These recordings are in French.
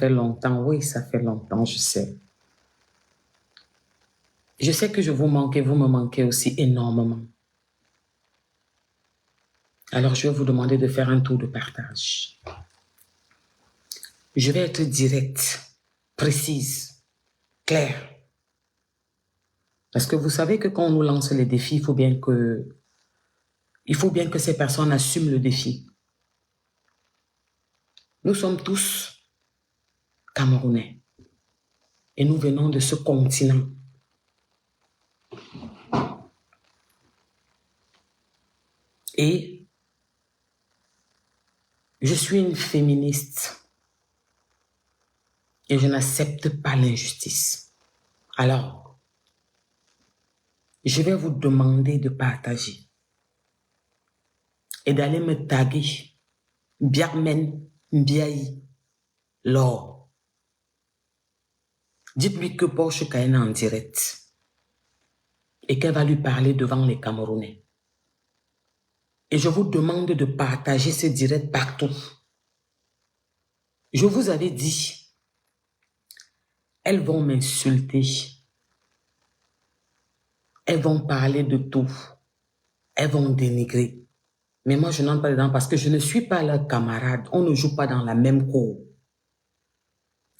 fait longtemps. Oui, ça fait longtemps, je sais. Je sais que je vous manque et vous me manquez aussi énormément. Alors, je vais vous demander de faire un tour de partage. Je vais être directe, précise, claire. Parce que vous savez que quand on nous lance les défis, il faut bien que ces personnes assument le défi. Nous sommes tous Camerounais. Et nous venons de ce continent. Et je suis une féministe. Et je n'accepte pas l'injustice. Alors, je vais vous demander de partager. Et d'aller me taguer. Biarmen Mbiayi Laure. Dites-lui que Porsche Cayenne est en direct. Et qu'elle va lui parler devant les Camerounais. Et je vous demande de partager ce direct partout. Je vous avais dit, elles vont m'insulter. Elles vont parler de tout. Elles vont dénigrer. Mais moi, je n'entre pas dedans parce que je ne suis pas leur camarade. On ne joue pas dans la même cour.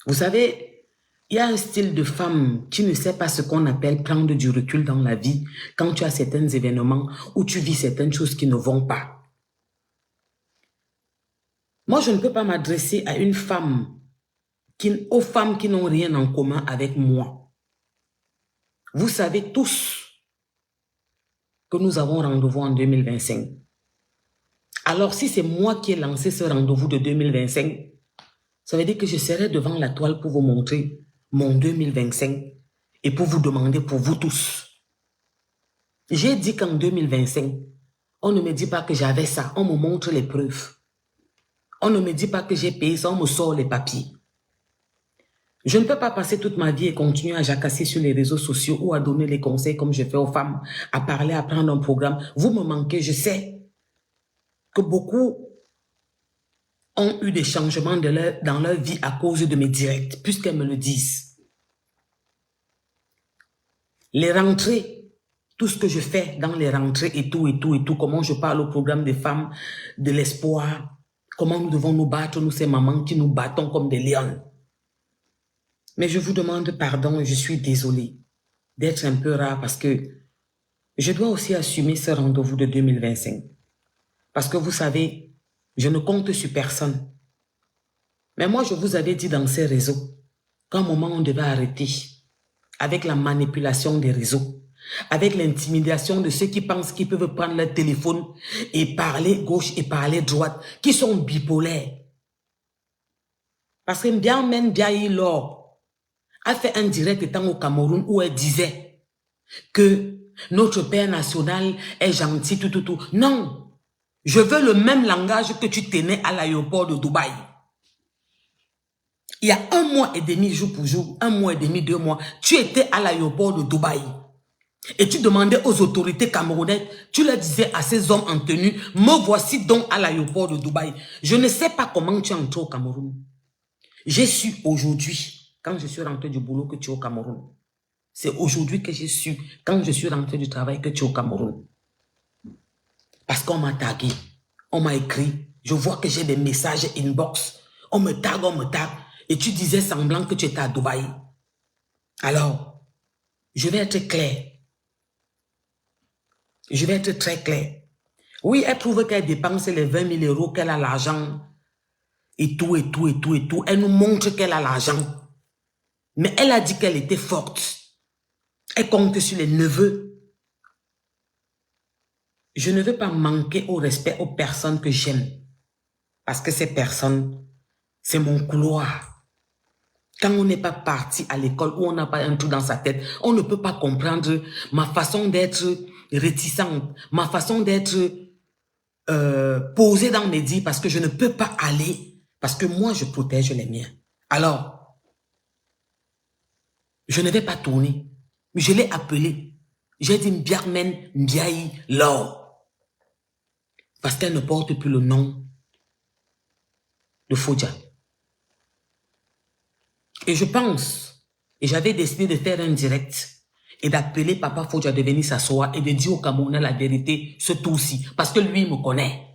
Vous savez, il y a un style de femme qui ne sait pas ce qu'on appelle prendre du recul dans la vie quand tu as certains événements où tu vis certaines choses qui ne vont pas. Moi, je ne peux pas m'adresser à une femme, aux femmes qui n'ont rien en commun avec moi. Vous savez tous que nous avons rendez-vous en 2025. Alors, si c'est moi qui ai lancé ce rendez-vous de 2025, ça veut dire que je serai devant la toile pour vous montrer mon 2025 et pour vous demander pour vous tous. J'ai dit qu'en 2025, on ne me dit pas que j'avais ça, on me montre les preuves. On ne me dit pas que j'ai payé ça, on me sort les papiers. Je ne peux pas passer toute ma vie et continuer à jacasser sur les réseaux sociaux ou à donner les conseils comme je fais aux femmes, à parler, à prendre un programme. Vous me manquez, je sais que beaucoup ont eu des changements dans leur vie à cause de mes directs, puisqu'elles me le disent. Les rentrées, tout ce que je fais dans les rentrées et tout, comment je parle au programme des femmes, de l'espoir, comment nous devons nous battre, nous ces mamans qui nous battons comme des lions. Mais je vous demande pardon et je suis désolée d'être un peu rare parce que je dois aussi assumer ce rendez-vous de 2025. Parce que vous savez, je ne compte sur personne. Mais moi, je vous avais dit dans ces réseaux qu'à un moment, on devait arrêter avec la manipulation des réseaux, avec l'intimidation de ceux qui pensent qu'ils peuvent prendre leur téléphone et parler gauche et parler droite, qui sont bipolaires. Parce que Mbiamen Mbiayi Laure a fait un direct étant au Cameroun où elle disait que notre père national est gentil, tout. Non, je veux le même langage que tu tenais à l'aéroport de Dubaï. Il y a 1 mois et demi, jour pour jour, 1 mois et demi, 2 mois, tu étais à l'aéroport de Dubaï. Et tu demandais aux autorités camerounaises, tu leur disais à ces hommes en tenue, me voici donc à l'aéroport de Dubaï. Je ne sais pas comment tu es entré au Cameroun. J'ai su aujourd'hui, quand je suis rentré du boulot, que tu es au Cameroun. C'est aujourd'hui que j'ai su, quand je suis rentré du travail, que tu es au Cameroun. Parce qu'on m'a tagué, on m'a écrit, je vois que j'ai des messages inbox, on me tague, et tu disais semblant que tu étais à Dubaï. Alors, je vais être clair. Je vais être très clair. Oui, elle prouve qu'elle dépense les 20 000 euros, qu'elle a l'argent, et tout. Elle nous montre qu'elle a l'argent. Mais elle a dit qu'elle était forte. Elle compte sur les neveux. Je ne veux pas manquer au respect aux personnes que j'aime. Parce que ces personnes, c'est mon couloir. Quand on n'est pas parti à l'école ou on n'a pas un trou dans sa tête, on ne peut pas comprendre ma façon d'être réticente, ma façon d'être posée dans mes dires parce que je ne peux pas aller, parce que moi, je protège les miens. Alors, je ne vais pas tourner. Je l'ai appelé. J'ai dit Mbiarmen Mbiayi Laure. Parce qu'elle ne porte plus le nom de Fodja. Et je pense, et j'avais décidé de faire un direct et d'appeler Papa Fodja de venir s'asseoir et de dire au Camerounais la vérité, ce tout-ci, parce que lui, il me connaît.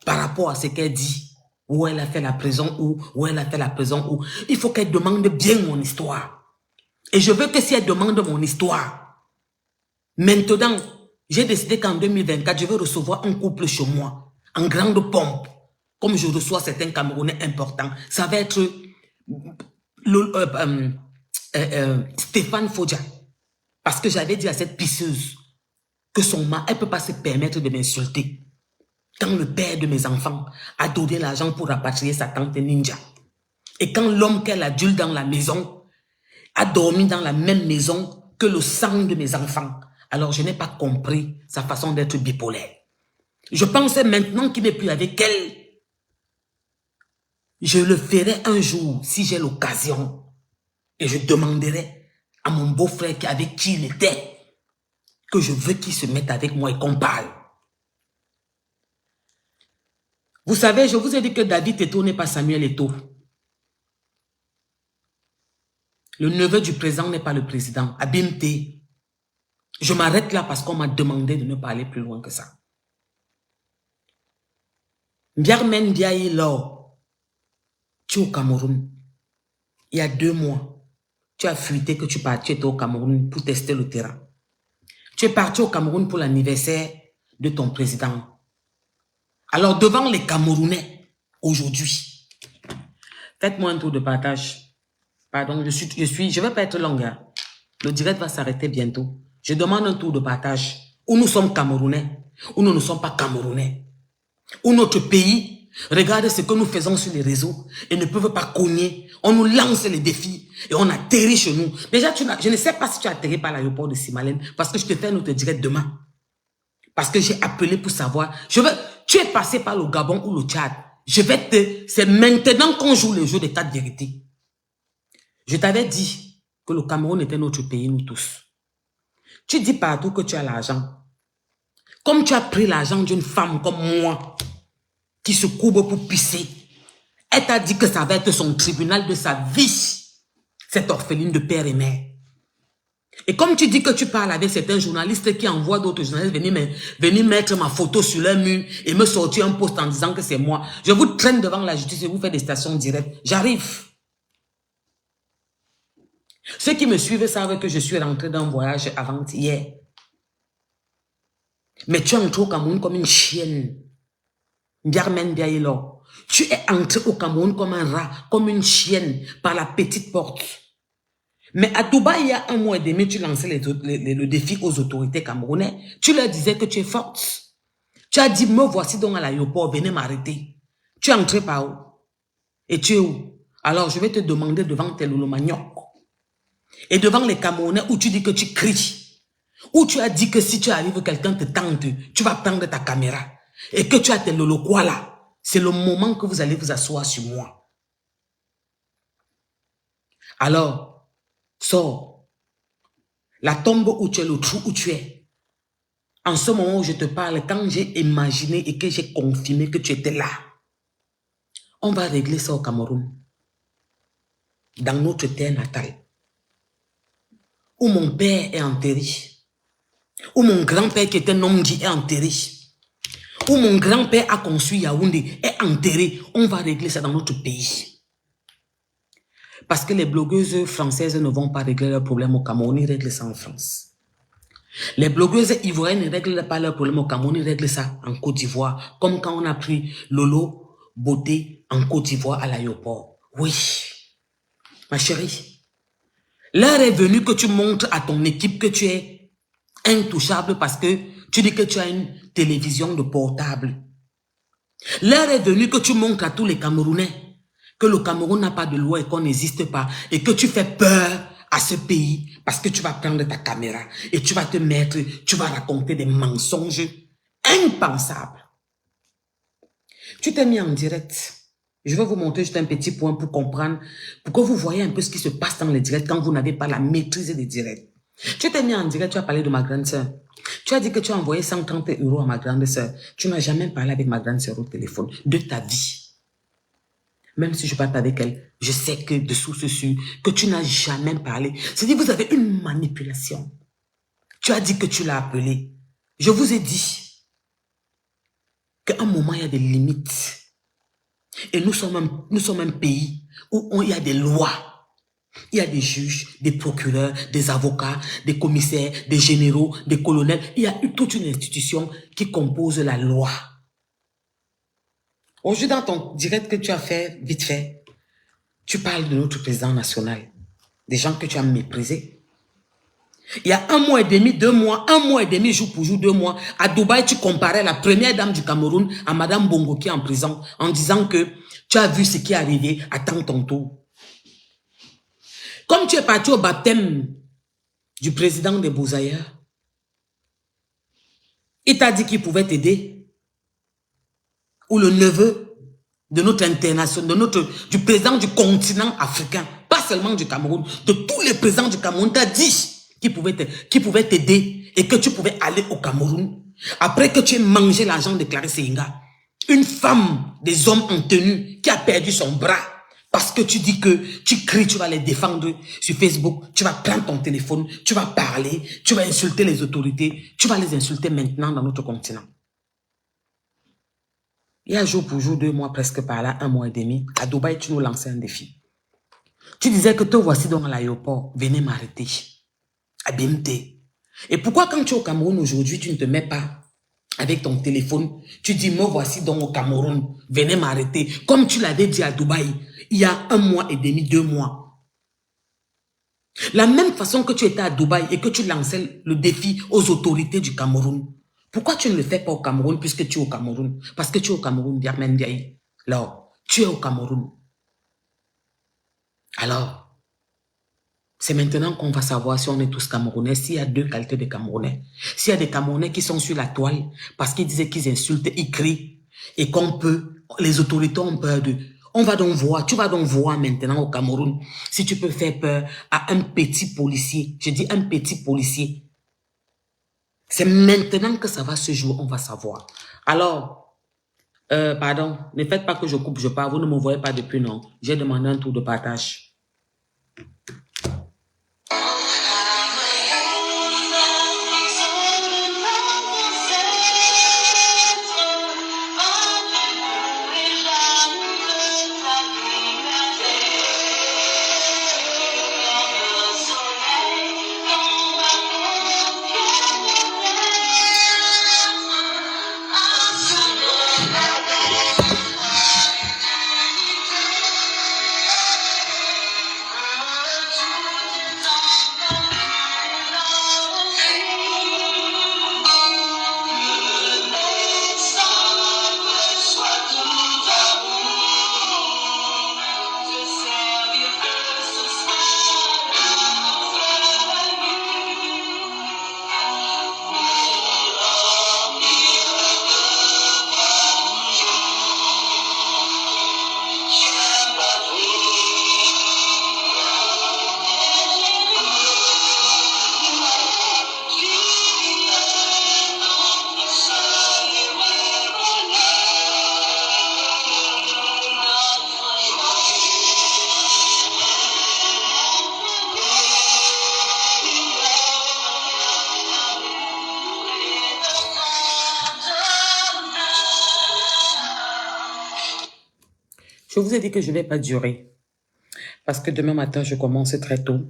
Par rapport à ce qu'elle dit, où elle a fait la prison, où elle a fait la prison, où. Il faut qu'elle demande bien mon histoire. Et je veux que si elle demande mon histoire, maintenant, j'ai décidé qu'en 2024, je vais recevoir un couple chez moi, en grande pompe, comme je reçois certains Camerounais importants. Ça va être Stéphane Fodja. Parce que j'avais dit à cette pisseuse que son mari, elle ne peut pas se permettre de m'insulter. Quand le père de mes enfants a donné l'argent pour rapatrier sa tante Ninja. Et quand l'homme qu'elle adulte dans la maison a dormi dans la même maison que le sang de mes enfants. Alors je n'ai pas compris sa façon d'être bipolaire. Je pensais maintenant qu'il n'est plus avec elle. Je le ferai un jour si j'ai l'occasion. Et je demanderai à mon beau-frère avec qui il était que je veux qu'il se mette avec moi et qu'on parle. Vous savez, je vous ai dit que David Eto'o n'est pas Samuel Eto'o. Le neveu du président n'est pas le président. Abimte. Je m'arrête là parce qu'on m'a demandé de ne pas aller plus loin que ça. Biarmen Biaye Law, tu es au Cameroun. Il y a 2 mois, tu as fuité que tu étais au Cameroun pour tester le terrain. Tu es parti au Cameroun pour l'anniversaire de ton président. Alors devant les Camerounais, aujourd'hui, faites-moi un tour de partage. Pardon, je vais pas être longue. Hein. Le direct va s'arrêter bientôt. Je demande un tour de partage. Où nous sommes Camerounais, ou nous ne sommes pas Camerounais. Où notre pays, regarde ce que nous faisons sur les réseaux et ne peuvent pas cogner. On nous lance les défis et on atterrit chez nous. Déjà, je ne sais pas si tu as atterri par l'aéroport de Simalène parce que je te fais un autre direct demain. Parce que j'ai appelé pour savoir. Tu es passé par le Gabon ou le Tchad. C'est maintenant qu'on joue le jeu des 4 vérités. Je t'avais dit que le Cameroun était notre pays, nous tous. Tu dis partout que tu as l'argent. Comme tu as pris l'argent d'une femme comme moi, qui se courbe pour pisser, elle t'a dit que ça va être son tribunal de sa vie, cette orpheline de père et mère. Et comme tu dis que tu parles avec certains journalistes qui envoient d'autres journalistes venir mettre ma photo sur leur mur et me sortir un post en disant que c'est moi, je vous traîne devant la justice et vous faites des stations directes. J'arrive. Ceux qui me suivent savent que je suis rentré d'un voyage avant-hier. Mais tu es entré au Cameroun comme une chienne. Biarmen Biaïlo. Tu es entré au Cameroun comme un rat, comme une chienne, par la petite porte. Mais à Dubaï, il y a 1 mois et demi, tu lançais le défi aux autorités camerounaises. Tu leur disais que tu es forte. Tu as dit, me voici donc à l'aéroport, venez m'arrêter. Tu es entré par où? Et tu es où? Alors, je vais te demander devant tes Lolomagnoc et devant les Camerounais où tu dis que tu cries. Où tu as dit que si tu arrives, quelqu'un te tente, tu vas prendre ta caméra. Et que tu as tes loloquas là. C'est le moment que vous allez vous asseoir sur moi. Alors, sors. La tombe où tu es, le trou où tu es. En ce moment où je te parle, quand j'ai imaginé et que j'ai confirmé que tu étais là, on va régler ça au Cameroun. Dans notre terre natale. Où mon père est enterré. Où mon grand-père qui était un homme est enterré. Où mon grand-père a construit Yaoundé est enterré. On va régler ça dans notre pays. Parce que les blogueuses françaises ne vont pas régler leurs problèmes au Cameroun, ils règlent ça en France. Les blogueuses ivoiriennes ne règlent pas leurs problèmes au Cameroun, ils règlent ça en Côte d'Ivoire. Comme quand on a pris Lolo Beauté en Côte d'Ivoire à l'aéroport. Oui, ma chérie. L'heure est venue que tu montres à ton équipe que tu es intouchable parce que tu dis que tu as une télévision de portable. L'heure est venue que tu montres à tous les Camerounais que le Cameroun n'a pas de loi et qu'on n'existe pas et que tu fais peur à ce pays parce que tu vas prendre ta caméra et tu vas te mettre, tu vas raconter des mensonges impensables. Tu t'es mis en direct. Je vais vous montrer juste un petit point pour comprendre, pour que vous voyez un peu ce qui se passe dans les directs quand vous n'avez pas la maîtrise des directs. Tu t'es mis en direct, tu as parlé de ma grande sœur. Tu as dit que tu as envoyé 130 € à ma grande sœur. Tu n'as jamais parlé avec ma grande sœur au téléphone de ta vie. Même si je parle avec elle, je sais que de source sûre, que tu n'as jamais parlé. C'est-à-dire, vous avez une manipulation. Tu as dit que tu l'as appelé. Je vous ai dit qu'à un moment, il y a des limites. Et nous sommes un pays où il y a des lois. Il y a des juges, des procureurs, des avocats, des commissaires, des généraux, des colonels. Il y a toute une institution qui compose la loi. Aujourd'hui, dans ton direct que tu as fait, vite fait, tu parles de notre président national, des gens que tu as méprisés. Il y a 1 mois et demi, 2 mois, 1 mois et demi, jour pour jour, 2 mois, à Dubaï, tu comparais la première dame du Cameroun à Madame Bongo qui est en prison en disant que tu as vu ce qui est arrivé, attends ton tour. Comme tu es parti au baptême du président des Beaux-Ailleurs, il t'a dit qu'il pouvait t'aider. Ou le neveu de notre international, du président du continent africain, pas seulement du Cameroun, de tous les présidents du Cameroun, t'a dit qu'il pouvait t'aider et que tu pouvais aller au Cameroun. Après que tu aies mangé l'argent de Clarisse Inga, une femme, des hommes en tenue, qui a perdu son bras, parce que tu dis que tu cries, tu vas les défendre sur Facebook, tu vas prendre ton téléphone, tu vas parler, tu vas insulter les autorités, tu vas les insulter maintenant dans notre continent. Il y a jour pour jour, 2 mois presque par là, 1 mois et demi, à Dubaï, tu nous lançais un défi. Tu disais que te voici donc à l'aéroport, venez m'arrêter, à BMT. Et pourquoi quand tu es au Cameroun aujourd'hui, tu ne te mets pas avec ton téléphone, tu dis, me voici donc au Cameroun, venez m'arrêter, comme tu l'avais dit à Dubaï, il y a 1 mois et demi, 2 mois. La même façon que tu étais à Dubaï et que tu lançais le défi aux autorités du Cameroun, pourquoi tu ne le fais pas au Cameroun puisque tu es au Cameroun? Parce que tu es au Cameroun, Biarmen Ndiaye. Alors, tu es au Cameroun. Alors, c'est maintenant qu'on va savoir si on est tous Camerounais, s'il y a 2 qualités de Camerounais. S'il y a des Camerounais qui sont sur la toile parce qu'ils disaient qu'ils insultent, ils crient et les autorités ont peur d'eux. Tu vas donc voir maintenant au Cameroun si tu peux faire peur à un petit policier. Je dis un petit policier. C'est maintenant que ça va se jouer, on va savoir. Alors, pardon, ne faites pas que je coupe, je parle. Vous ne me voyez pas depuis, non. J'ai demandé un tour de partage. Je vous ai dit que je ne vais pas durer. Parce que demain matin, je commence très tôt.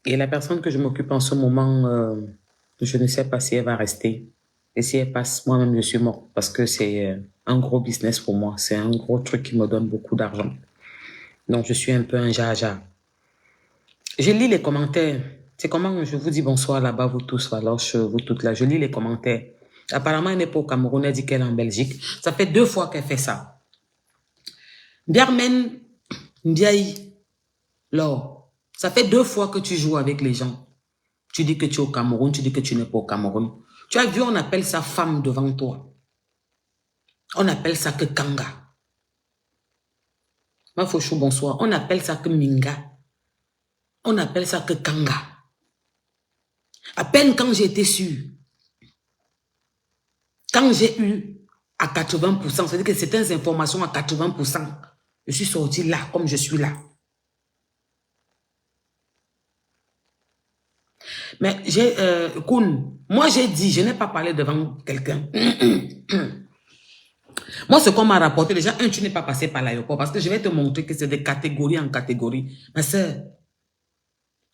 Et la personne que je m'occupe en ce moment, je ne sais pas si elle va rester. Et si elle passe, moi-même, je suis morte. Parce que c'est un gros business pour moi. C'est un gros truc qui me donne beaucoup d'argent. Donc, je suis un peu un jaja. Je lis les commentaires. C'est comment je vous dis bonsoir là-bas, vous tous, alors vous toutes là. Je lis les commentaires. Apparemment, elle n'est pas au Cameroun, elle dit qu'elle est en Belgique. Ça fait 2 fois qu'elle fait ça. Biarmen Ndiaye, Laure, ça fait 2 fois que tu joues avec les gens. Tu dis que tu es au Cameroun, tu dis que tu n'es pas au Cameroun. Tu as vu, on appelle ça femme devant toi. On appelle ça que Kanga. Mafochou, bonsoir. On appelle ça que Minga. On appelle ça que Kanga. À peine quand j'ai été sûre, quand j'ai eu à 80%. Ça veut dire que certaines informations à 80%. Je suis sorti là, comme je suis là. Mais j'ai, Koun, moi j'ai dit, je n'ai pas parlé devant quelqu'un. Moi, ce qu'on m'a rapporté, déjà, tu n'es pas passé par l'aéroport parce que je vais te montrer que c'est de catégorie en catégorie. Ma soeur,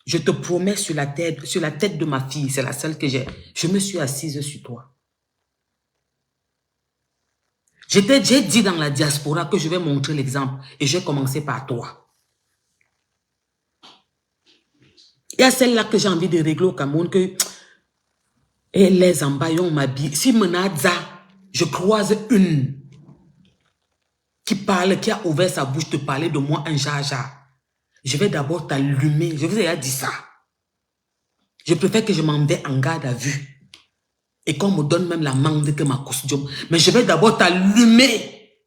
je te promets sur la tête de ma fille, c'est la seule que j'ai. Je me suis assise sur toi. J'ai dit dans la diaspora que je vais montrer l'exemple et j'ai commencé par toi. Il y a celle-là que j'ai envie de régler au Cameroun que et les embaillons m'habillent. Si Menaza, je croise une qui parle, qui a ouvert sa bouche de parler de moi un jaja, je vais d'abord t'allumer. Je vous ai déjà dit ça. Je préfère que je m'en vais en garde à vue. Et qu'on me donne même la mangue que ma costume. Mais je vais d'abord t'allumer.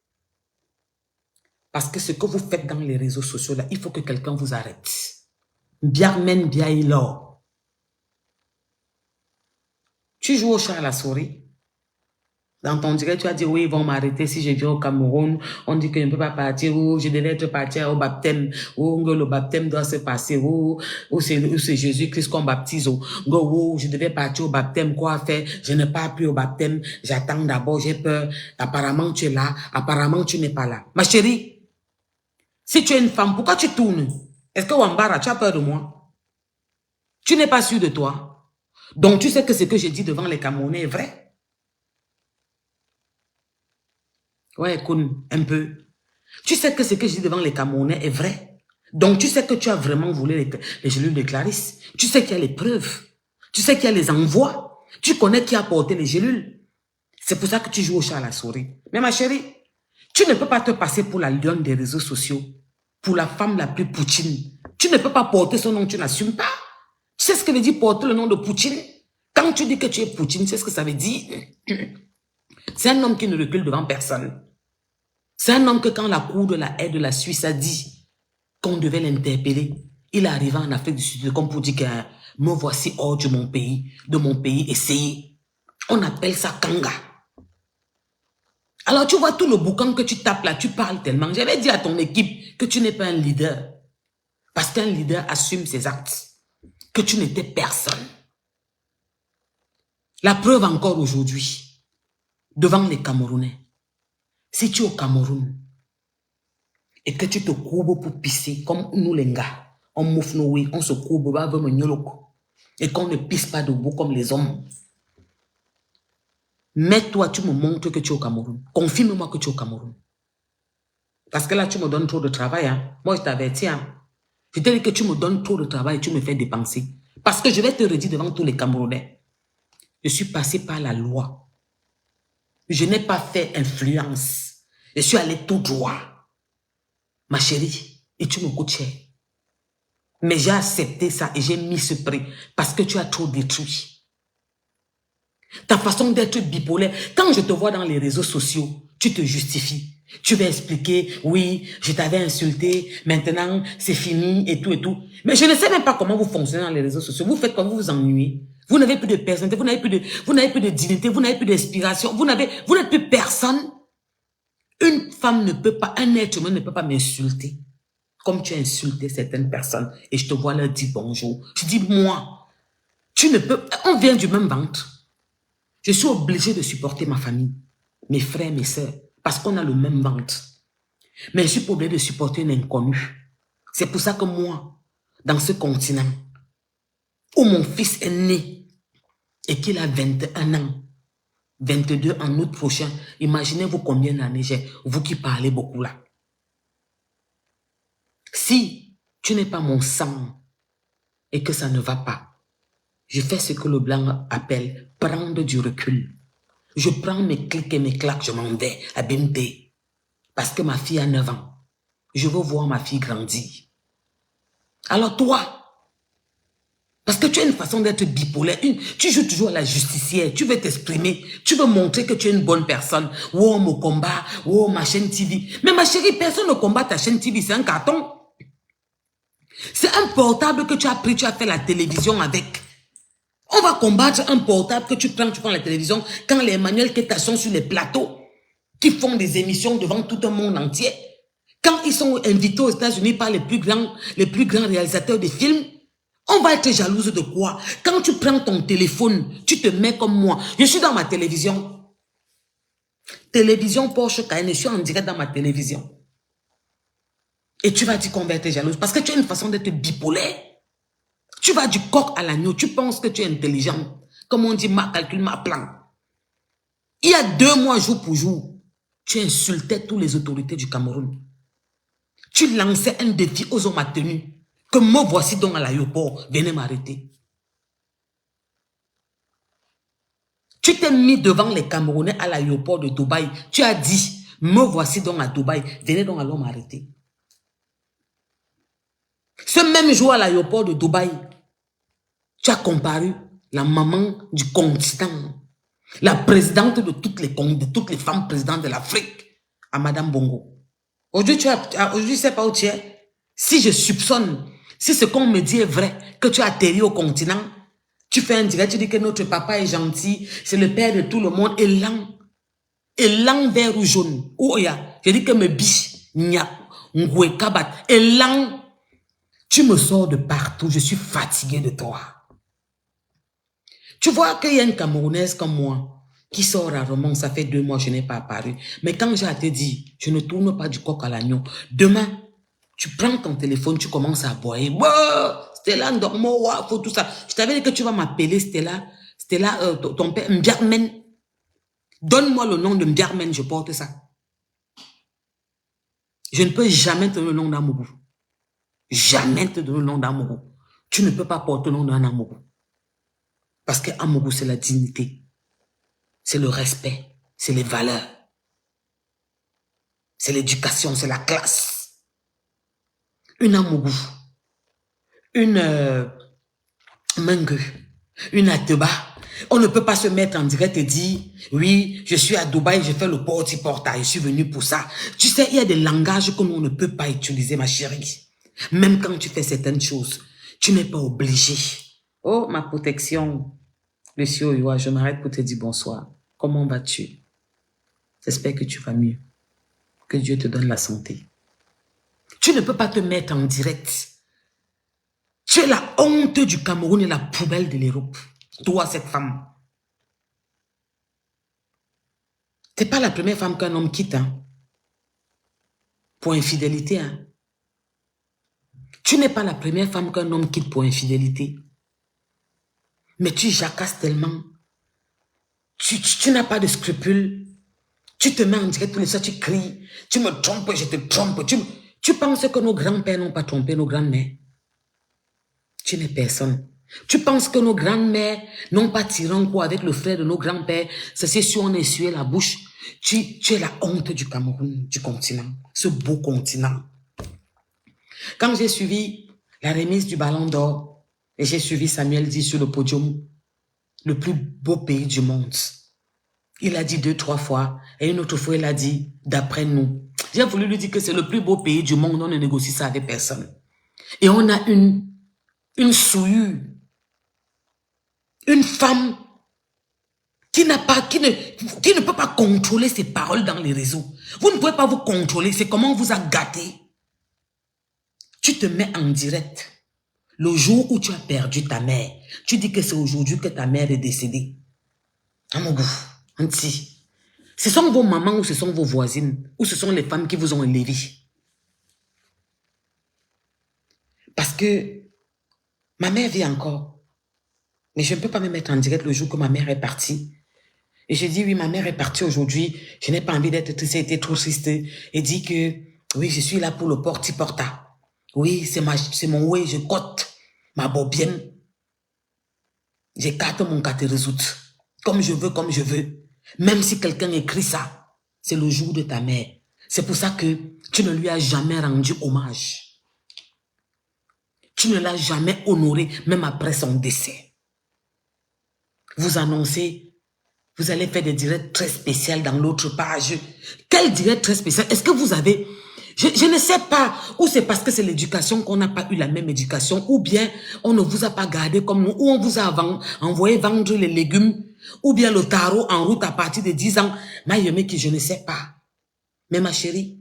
Parce que ce que vous faites dans les réseaux sociaux, là, il faut que quelqu'un vous arrête. Biarmen biaïlo. Tu joues au chat à la souris. Dans ton direct, tu as dit, oui, ils vont m'arrêter si je viens au Cameroun. On dit que je ne peux pas partir, ou je devais être parti au baptême, ou le baptême doit se passer, ou c'est Jésus-Christ qu'on baptise, ou je devais partir au baptême, quoi faire? Je n'ai pas pu au baptême, j'attends d'abord, j'ai peur. Apparemment, tu es là, apparemment, tu n'es pas là. Ma chérie, si tu es une femme, pourquoi tu tournes? Est-ce que Wambara, tu as peur de moi? Tu n'es pas sûr de toi. Donc, tu sais que ce que j'ai dit devant les Camerounais est vrai. Ouais, Koun, un peu. Tu sais que ce que je dis devant les Camerounais est vrai. Donc, tu sais que tu as vraiment voulu les gélules de Clarisse. Tu sais qu'il y a les preuves. Tu sais qu'il y a les envois. Tu connais qui a porté les gélules. C'est pour ça que tu joues au chat à la souris. Mais ma chérie, tu ne peux pas te passer pour la lionne des réseaux sociaux. Pour la femme la plus Poutine. Tu ne peux pas porter son nom, tu n'assumes pas. Tu sais ce que veut dire porter le nom de Poutine? Quand tu dis que tu es Poutine, tu sais ce que ça veut dire? C'est un homme qui ne recule devant personne. C'est un homme que quand la cour de la haie de la Suisse a dit qu'on devait l'interpeller, il est arrivé en Afrique du Sud comme pour dire que me voici hors de mon pays, essayez. On appelle ça Kanga. Alors tu vois tout le boucan que tu tapes là, tu parles tellement. J'avais dit à ton équipe que tu n'es pas un leader. Parce qu'un leader assume ses actes. Que tu n'étais personne. La preuve encore aujourd'hui, devant les Camerounais. Si tu es au Cameroun et que tu te courbes pour pisser, comme nous les gars, on mouffe nos oui, on se courbe, et qu'on ne pisse pas debout comme les hommes. Mais toi, tu me montres que tu es au Cameroun. Confirme-moi que tu es au Cameroun. Parce que là, tu me donnes trop de travail. Hein. Moi, je t'avertis. Hein. Je te dis que tu me donnes trop de travail et tu me fais dépenser. Parce que je vais te redire devant tous les Camerounais. Je suis passé par la loi. Je n'ai pas fait influence. Je suis allé tout droit. Ma chérie, et tu me coûtes cher. Mais j'ai accepté ça et j'ai mis ce prix parce que tu as trop détruit. Ta façon d'être bipolaire, quand je te vois dans les réseaux sociaux, tu te justifies. Tu vas expliquer, oui, je t'avais insulté, maintenant c'est fini et tout et tout. Mais je ne sais même pas comment vous fonctionnez dans les réseaux sociaux. Vous faites comme vous vous ennuyez. Vous n'avez plus de personnalité, vous n'avez plus de dignité, vous n'avez plus d'inspiration, vous n'êtes plus personne. Une femme ne peut pas, un être humain ne peut pas m'insulter comme tu as insulté certaines personnes et je te vois leur dire bonjour. Je dis, moi, tu ne peux, on vient du même ventre. Je suis obligé de supporter ma famille, mes frères, mes sœurs, parce qu'on a le même ventre. Mais je suis pas obligé de supporter un inconnu. C'est pour ça que moi, dans ce continent, où mon fils est né et qu'il a 21 ans, 22 en août prochain, imaginez-vous combien d'années j'ai, vous qui parlez beaucoup là. Si tu n'es pas mon sang et que ça ne va pas, je fais ce que le blanc appelle prendre du recul. Je prends mes clics et mes claques, je m'en vais à BMT. Parce que ma fille a 9 ans. Je veux voir ma fille grandir. Alors toi, parce que tu as une façon d'être bipolaire, tu joues toujours à la justicière, tu veux t'exprimer, tu veux montrer que tu es une bonne personne. Oh, mon combat, oh, ma chaîne TV. Mais ma chérie, personne ne combat ta chaîne TV, c'est un carton. C'est un portable que tu as pris, tu as fait la télévision avec. On va combattre un portable que tu prends la télévision quand les manuels que tu sont sur les plateaux. qui font des émissions devant tout un monde entier. Quand ils sont invités aux États-Unis par les plus grands réalisateurs de films, on va être jalouse de quoi? Quand tu prends ton téléphone, tu te mets comme moi. Je suis dans ma télévision. Télévision Porsche Cayenne, je suis en direct dans ma télévision. Et tu vas dire qu'on va être jalouse parce que tu as une façon d'être bipolaire. Tu vas du coq à l'agneau, tu penses que tu es intelligent. Comme on dit, ma calcul, ma plan. Il y a 2 mois, jour pour jour, tu insultais toutes les autorités du Cameroun. Tu lançais un défi aux hommes à tenue. Que me voici donc à l'aéroport, venez m'arrêter. Tu t'es mis devant les Camerounais à l'aéroport de Dubaï. Tu as dit, me voici donc à Dubaï, venez donc alors m'arrêter. Ce même jour à l'aéroport de Dubaï, tu as comparu la maman du continent, la présidente de toutes les femmes présidentes de l'Afrique, à Madame Bongo. Aujourd'hui, je ne sais pas où tu es. Si je soupçonne, si ce qu'on me dit est vrai, que tu as atterri au continent, tu fais un direct, tu dis que notre papa est gentil, c'est le père de tout le monde, et lent vert ou jaune. Ou je dis que me biche, ngwe kabat, et lent. Tu me sors de partout, je suis fatigué de toi. Tu vois qu'il y a une Camerounaise comme moi qui sort rarement, ça fait 2 mois, je n'ai pas apparu. Mais quand j'ai à te dire, je ne tourne pas du coq à l'agneau. Demain, tu prends ton téléphone, tu commences à aboyer. Stella, Ndormo, faut tout ça. Je t'avais dit que tu vas m'appeler Stella. Stella, ton père, Mbiarmen. Donne-moi le nom de Mbiarmen, je porte ça. Je ne peux jamais te donner le nom d'Amougou. Jamais te donner le nom d'Amougou. Tu ne peux pas porter le nom d'un Amougou. Parce que Amougou, c'est la dignité. C'est le respect. C'est les valeurs. C'est l'éducation. C'est la classe. Une Amougou. Une Mengue. Une Ateba. On ne peut pas se mettre en direct et dire, oui, je suis à Dubaï, je fais le porte-porta, je suis venu pour ça. Tu sais, il y a des langages que l'on ne peut pas utiliser, ma chérie. Même quand tu fais certaines choses, tu n'es pas obligé. Oh, ma protection. Monsieur Oyoa, je m'arrête pour te dire bonsoir. Comment vas-tu? J'espère que tu vas mieux. Que Dieu te donne la santé. Tu ne peux pas te mettre en direct. Tu es la honte du Cameroun et la poubelle de l'Europe. Toi, cette femme. Tu n'es pas la première femme qu'un homme quitte. Hein, pour infidélité. Hein. Tu n'es pas la première femme qu'un homme quitte pour infidélité. Mais tu jacasses tellement. Tu n'as pas de scrupules. Tu te mets en direct tous les soirs, tu cries. Tu me trompes, je te trompe. Tu penses que nos grands-pères n'ont pas trompé nos grandes-mères. Tu n'es personne. Tu penses que nos grandes-mères n'ont pas tiré en coup avec le frère de nos grands-pères. C'est si on essuyait la bouche. Tu es la honte du Cameroun, du continent. Ce beau continent. Quand j'ai suivi la remise du Ballon d'Or, et j'ai suivi Samuel Di sur le podium, le plus beau pays du monde. Il a dit 2-3 fois, et une autre fois, il a dit, d'après nous. J'ai voulu lui dire que c'est le plus beau pays du monde, on ne négocie ça avec personne. Et on a une souillure, une femme qui ne peut pas contrôler ses paroles dans les réseaux. Vous ne pouvez pas vous contrôler, c'est comment on vous a gâté. Tu te mets en direct. Le jour où tu as perdu ta mère, tu dis que c'est aujourd'hui que ta mère est décédée. Amougou, Anti. Ce sont vos mamans ou ce sont vos voisines ou ce sont les femmes qui vous ont élevé. Parce que ma mère vit encore. Mais je ne peux pas me mettre en direct le jour que ma mère est partie. Et je dis, oui, ma mère est partie aujourd'hui. Je n'ai pas envie d'être triste, été trop triste. Et dit que, oui, je suis là pour le porti-porta. Oui, c'est mon way, je cote ma bobienne. J'écarte mon résoute. Comme je veux. Même si quelqu'un écrit ça, c'est le jour de ta mère. C'est pour ça que tu ne lui as jamais rendu hommage. Tu ne l'as jamais honoré, même après son décès. Vous annoncez, vous allez faire des directs très spéciaux dans l'autre page. Quel direct très spécial? Est-ce que vous avez... Je ne sais pas, ou c'est parce que c'est l'éducation qu'on n'a pas eu la même éducation, ou bien on ne vous a pas gardé comme nous, ou on vous a envoyé vendre les légumes, ou bien le tarot en route à partir de 10 ans. Mayemeki, je ne sais pas. Mais ma chérie,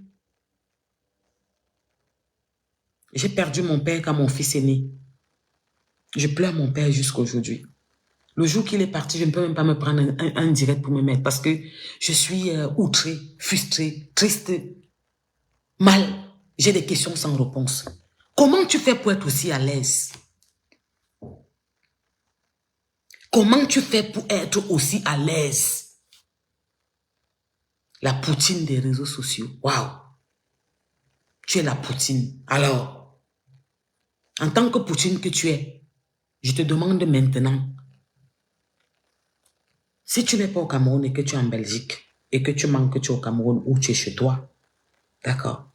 j'ai perdu mon père quand mon fils est né. Je pleure mon père jusqu'à aujourd'hui. Le jour qu'il est parti, je ne peux même pas me prendre un direct pour me mettre parce que je suis outrée, frustrée, triste, mal. J'ai des questions sans réponse. Comment tu fais pour être aussi à l'aise? Comment tu fais pour être aussi à l'aise? La poutine des réseaux sociaux. Waouh! Tu es la poutine. Alors, en tant que poutine que tu es, je te demande maintenant, si tu n'es pas au Cameroun et que tu es en Belgique, et que tu manques que tu es au Cameroun ou tu es chez toi, d'accord?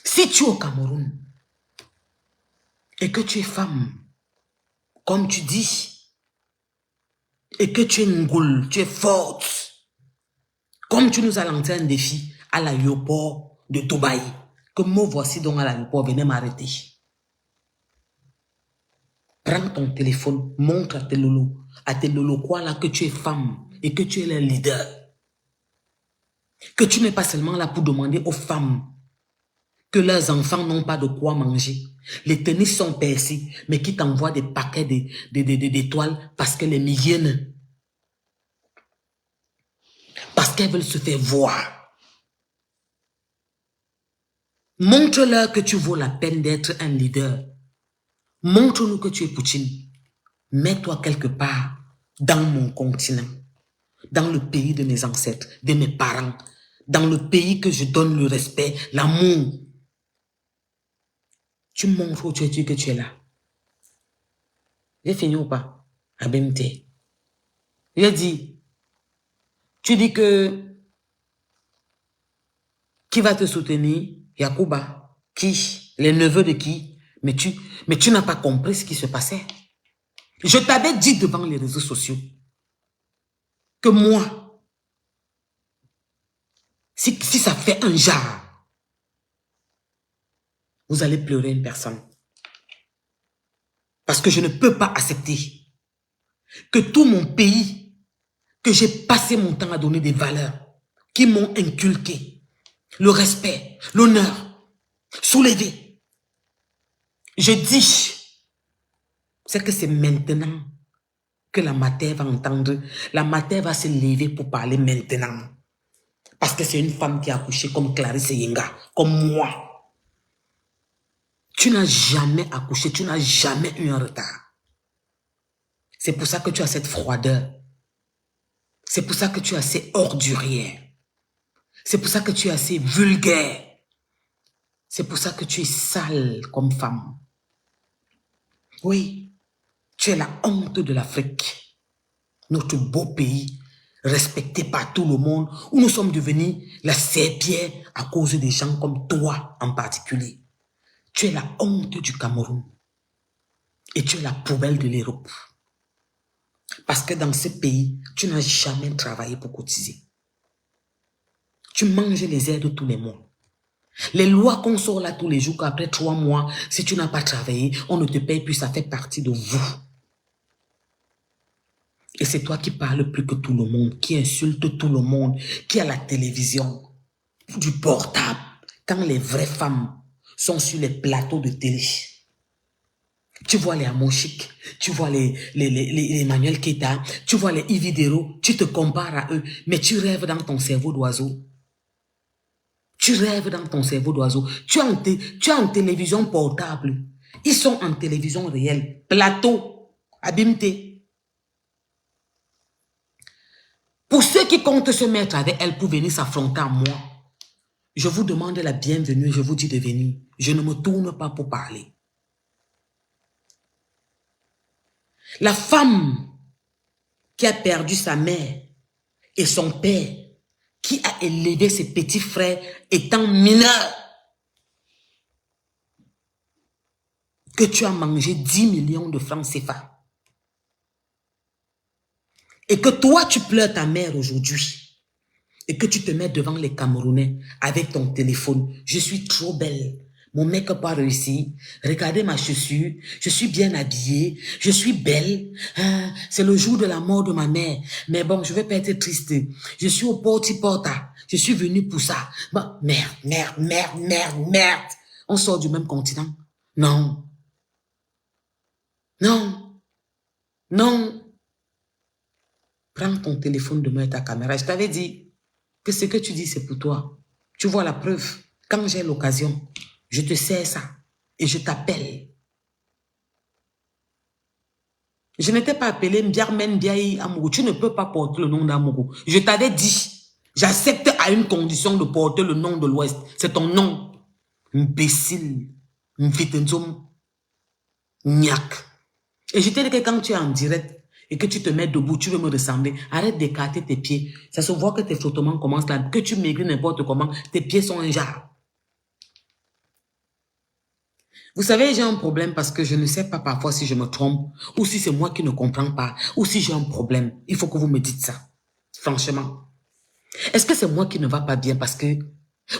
Si tu es au Cameroun et que tu es femme, comme tu dis, et que tu es ngoul, tu es forte, comme tu nous as lancé un défi à l'aéroport de Dubaï, que me voici donc à l'aéroport, venez m'arrêter. Prends ton téléphone, montre à tes lolos quoi là que tu es femme et que tu es le leader. Que tu n'es pas seulement là pour demander aux femmes que leurs enfants n'ont pas de quoi manger. Les tennis sont percés, mais qui t'envoient des paquets d'étoiles parce que les miennes, parce qu'elles veulent se faire voir. Montre-leur que tu vaux la peine d'être un leader. Montre-nous que tu es Poutine. Mets-toi quelque part dans mon continent, dans le pays de mes ancêtres, de mes parents, dans le pays que je donne le respect, l'amour. Tu montres où tu es que tu es là. J'ai fini ou pas? Abimte. J'ai dit, tu dis que qui va te soutenir? Yacouba. Qui? Les neveux de qui? Mais tu n'as pas compris ce qui se passait. Je t'avais dit devant les réseaux sociaux que moi, si ça fait un genre, vous allez pleurer une personne. Parce que je ne peux pas accepter que tout mon pays, que j'ai passé mon temps à donner des valeurs qui m'ont inculqué, le respect, l'honneur, soulevé. Je dis, c'est que c'est maintenant que la matière va entendre, la matière va se lever pour parler maintenant. Parce que c'est une femme qui a accouché comme Clarisse Yenga, comme moi. Tu n'as jamais accouché, tu n'as jamais eu un retard. C'est pour ça que tu as cette froideur. C'est pour ça que tu es assez ordurière. C'est pour ça que tu es assez vulgaire. C'est pour ça que tu es sale comme femme. Oui, tu es la honte de l'Afrique. Notre beau pays, respecté par tout le monde, où nous sommes devenus la serpillère à cause des gens comme toi en particulier. Tu es la honte du Cameroun. Et tu es la poubelle de l'Europe. Parce que dans ce pays, tu n'as jamais travaillé pour cotiser. Tu manges les aides tous les mois. Les lois qu'on sort là tous les jours, qu'après 3 mois, si tu n'as pas travaillé, on ne te paye plus, ça fait partie de vous. Et c'est toi qui parles plus que tout le monde, qui insulte tout le monde, qui a la télévision, du portable, quand les vraies femmes sont sur les plateaux de télé. Tu vois les Amoshik, tu vois les Emmanuel Keita, tu vois les Ividero, tu te compares à eux, mais tu rêves dans ton cerveau d'oiseau. Tu rêves dans ton cerveau d'oiseau. Tu es en télévision portable. Ils sont en télévision réelle. Plateau, abimté. Pour ceux qui comptent se mettre avec elle pour venir s'affronter à moi, je vous demande la bienvenue, je vous dis de venir. Je ne me tourne pas pour parler. La femme qui a perdu sa mère et son père, qui a élevé ses petits frères étant mineurs, que tu as mangé 10 millions de francs CFA. Et que toi, tu pleures ta mère aujourd'hui. Et que tu te mets devant les Camerounais avec ton téléphone. Je suis trop belle. Mon mec n'a pas réussi. Regardez ma chaussure. Je suis bien habillée. Je suis belle. C'est le jour de la mort de ma mère. Mais bon, je ne vais pas être triste. Je suis au porti-porta. Je suis venu pour ça. Bah, merde, merde, merde, merde, merde. On sort du même continent. Non. Non. Non. Prends ton téléphone demain et ta caméra. Je t'avais dit que ce que tu dis, c'est pour toi. Tu vois la preuve. Quand j'ai l'occasion, je te sers ça et je t'appelle. Je n'étais pas appelé Mbiarmen Biaï Amourou. Tu ne peux pas porter le nom d'Amourou. Je t'avais dit, j'accepte à une condition de porter le nom de l'Ouest. C'est ton nom. Imbécile. Mvitenzom. Niak. Et je t'ai dit que quand tu es en direct et que tu te mets debout, tu veux me ressembler, arrête d'écarter tes pieds. Ça se voit que tes flottements commencent là, que tu maigris n'importe comment, tes pieds sont un jar. Vous savez, j'ai un problème parce que je ne sais pas parfois si je me trompe ou si c'est moi qui ne comprends pas ou si j'ai un problème. Il faut que vous me dites ça. Franchement. Est-ce que c'est moi qui ne va pas bien parce que,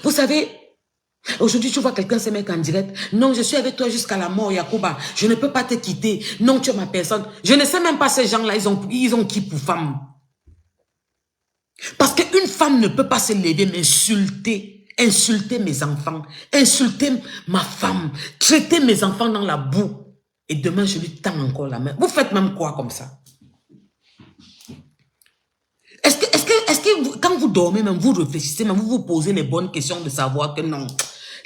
vous savez, aujourd'hui tu vois quelqu'un se mettre en direct. Non, je suis avec toi jusqu'à la mort, Yacouba. Je ne peux pas te quitter. Non, tu es ma personne. Je ne sais même pas ces gens-là, ils ont qui pour femme. Parce qu'une femme ne peut pas se lever, m'insulter. Insulter mes enfants, insulter ma femme, traiter mes enfants dans la boue. Et demain, je lui tends encore la main. Vous faites même quoi comme ça? Est-ce que quand vous dormez, même vous réfléchissez, même vous vous posez les bonnes questions de savoir que non,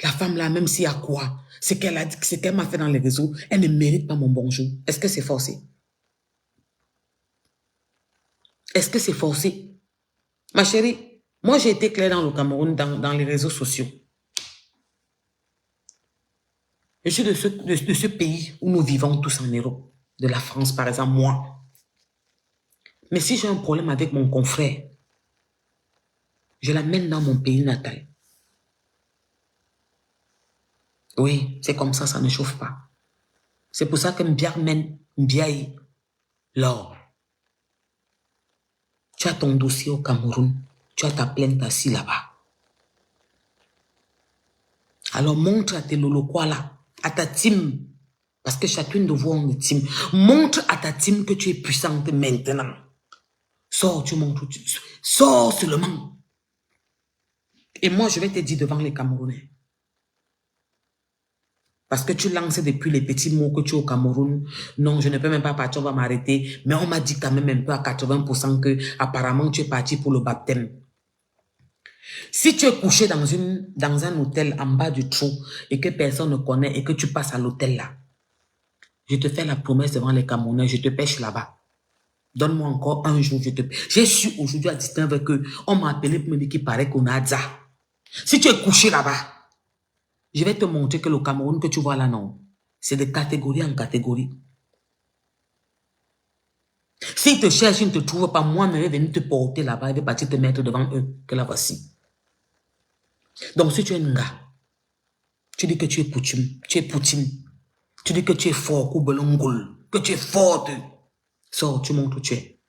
la femme là, même s'il y a quoi, ce qu'elle a dit, ce qu'elle m'a fait dans les réseaux, elle ne mérite pas mon bonjour. Est-ce que c'est forcé? Est-ce que c'est forcé? Ma chérie, moi j'ai été claire dans le Cameroun, dans les réseaux sociaux. Je suis de ce pays où nous vivons tous en Europe, de la France par exemple, moi. Mais si j'ai un problème avec mon confrère, je l'amène dans mon pays natal. Oui, c'est comme ça ne chauffe pas. C'est pour ça que Mbiarmen, Mbiaï, Laure, tu as ton dossier au Cameroun, tu as ta plainte assis là-bas. Alors montre à tes loloquois là, à ta team, parce que chacune de vous a une team, montre à ta team que tu es puissante maintenant. Sors, tu montres, sors seulement. Et moi, je vais te dire devant les Camerounais. Parce que tu lances depuis les petits mots que tu es au Cameroun. Non, je ne peux même pas partir, on va m'arrêter. Mais on m'a dit quand même un peu à 80% que apparemment tu es parti pour le baptême. Si tu es couché dans un hôtel en bas du trou et que personne ne connaît et que tu passes à l'hôtel là, je te fais la promesse devant les Camerounais, je te pêche là-bas. Donne-moi encore un jour, je te pêche. J'ai su aujourd'hui à 19h que on m'a appelé pour me dire qu'il paraît qu'on a ça. Si tu es couché là-bas, je vais te montrer que le Cameroun que tu vois là, non, c'est de catégorie en catégorie. S'ils te cherchent, ils ne te trouvent pas, moi, je vais venir te porter là-bas, je vais partir te mettre devant eux, que la voici. Donc, si tu es un gars, tu dis que tu es Poutine, tu dis que tu es fort, que tu es forte, sors, tu montres où tu es.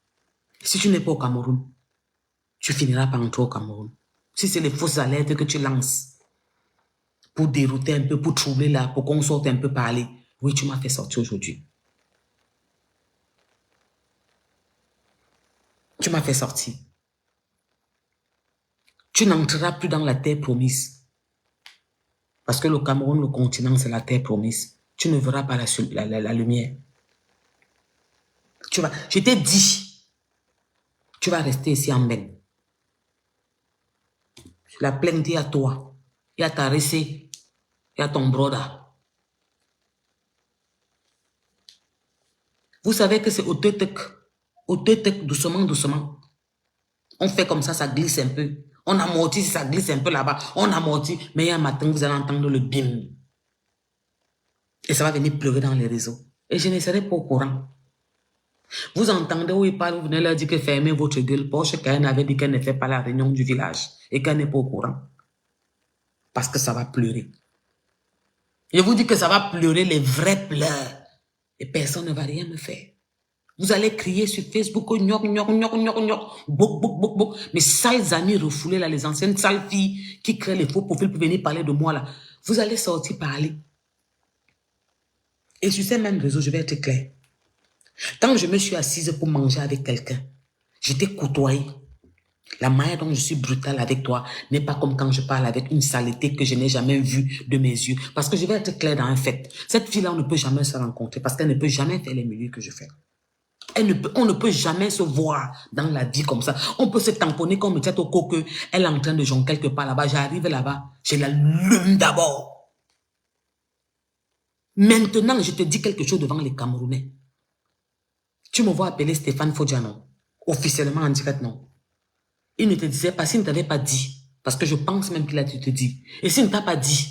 Si tu n'es pas au Cameroun, tu finiras par entrer au Cameroun. Si c'est les fausses alertes que tu lances, pour dérouter un peu, pour troubler là, pour qu'on sorte un peu parler. Oui, tu m'as fait sortir aujourd'hui. Tu m'as fait sortir. Tu n'entreras plus dans la terre promise. Parce que le Cameroun, le continent, c'est la terre promise. Tu ne verras pas la lumière. Je t'ai dit, tu vas rester ici en Ben. La plainte est à toi. Il y a ta recette. Il y a ton brother. Vous savez que c'est au teutek, doucement, doucement. On fait comme ça, ça glisse un peu. On amortit, ça glisse un peu là-bas. On amortit, mais il y a un matin, vous allez entendre le bim. Et ça va venir pleurer dans les réseaux. Et je ne serai pas au courant. Vous entendez où ils parlent, vous venez leur dire que fermez votre gueule. Porsche Cayenne avait dit qu'elle ne fait pas la réunion du village et qu'elle n'est pas au courant. Parce que ça va pleurer. Je vous dis que ça va pleurer les vrais pleurs. Et personne ne va rien me faire. Vous allez crier sur Facebook, gnoc, gnoc, gnoc, gnoc, gnoc, bouk, bouk, bouk, bouk. Mes sales amis refoulés là, les anciennes sales filles qui créent les faux profils pour venir parler de moi là. Vous allez sortir parler. Et sur ces mêmes réseaux, je vais être clair. Quand je me suis assise pour manger avec quelqu'un, j'étais côtoyée. La manière dont je suis brutale avec toi n'est pas comme quand je parle avec une saleté que je n'ai jamais vue de mes yeux. Parce que je vais être claire dans un fait. Cette fille-là, on ne peut jamais se rencontrer parce qu'elle ne peut jamais faire les milieux que je fais. On ne peut jamais se voir dans la vie comme ça. On peut se tamponner comme tête au coco. Elle est en train de jonquer quelque part là-bas. J'arrive là-bas, je l'allume d'abord. Maintenant, je te dis quelque chose devant les Camerounais. Tu me vois appeler Stéphane Fodjano. Officiellement en direct, non. Il ne te disait pas, s'il ne t'avait pas dit, parce que je pense même qu'il a dû te dire. Et s'il ne t'a pas dit,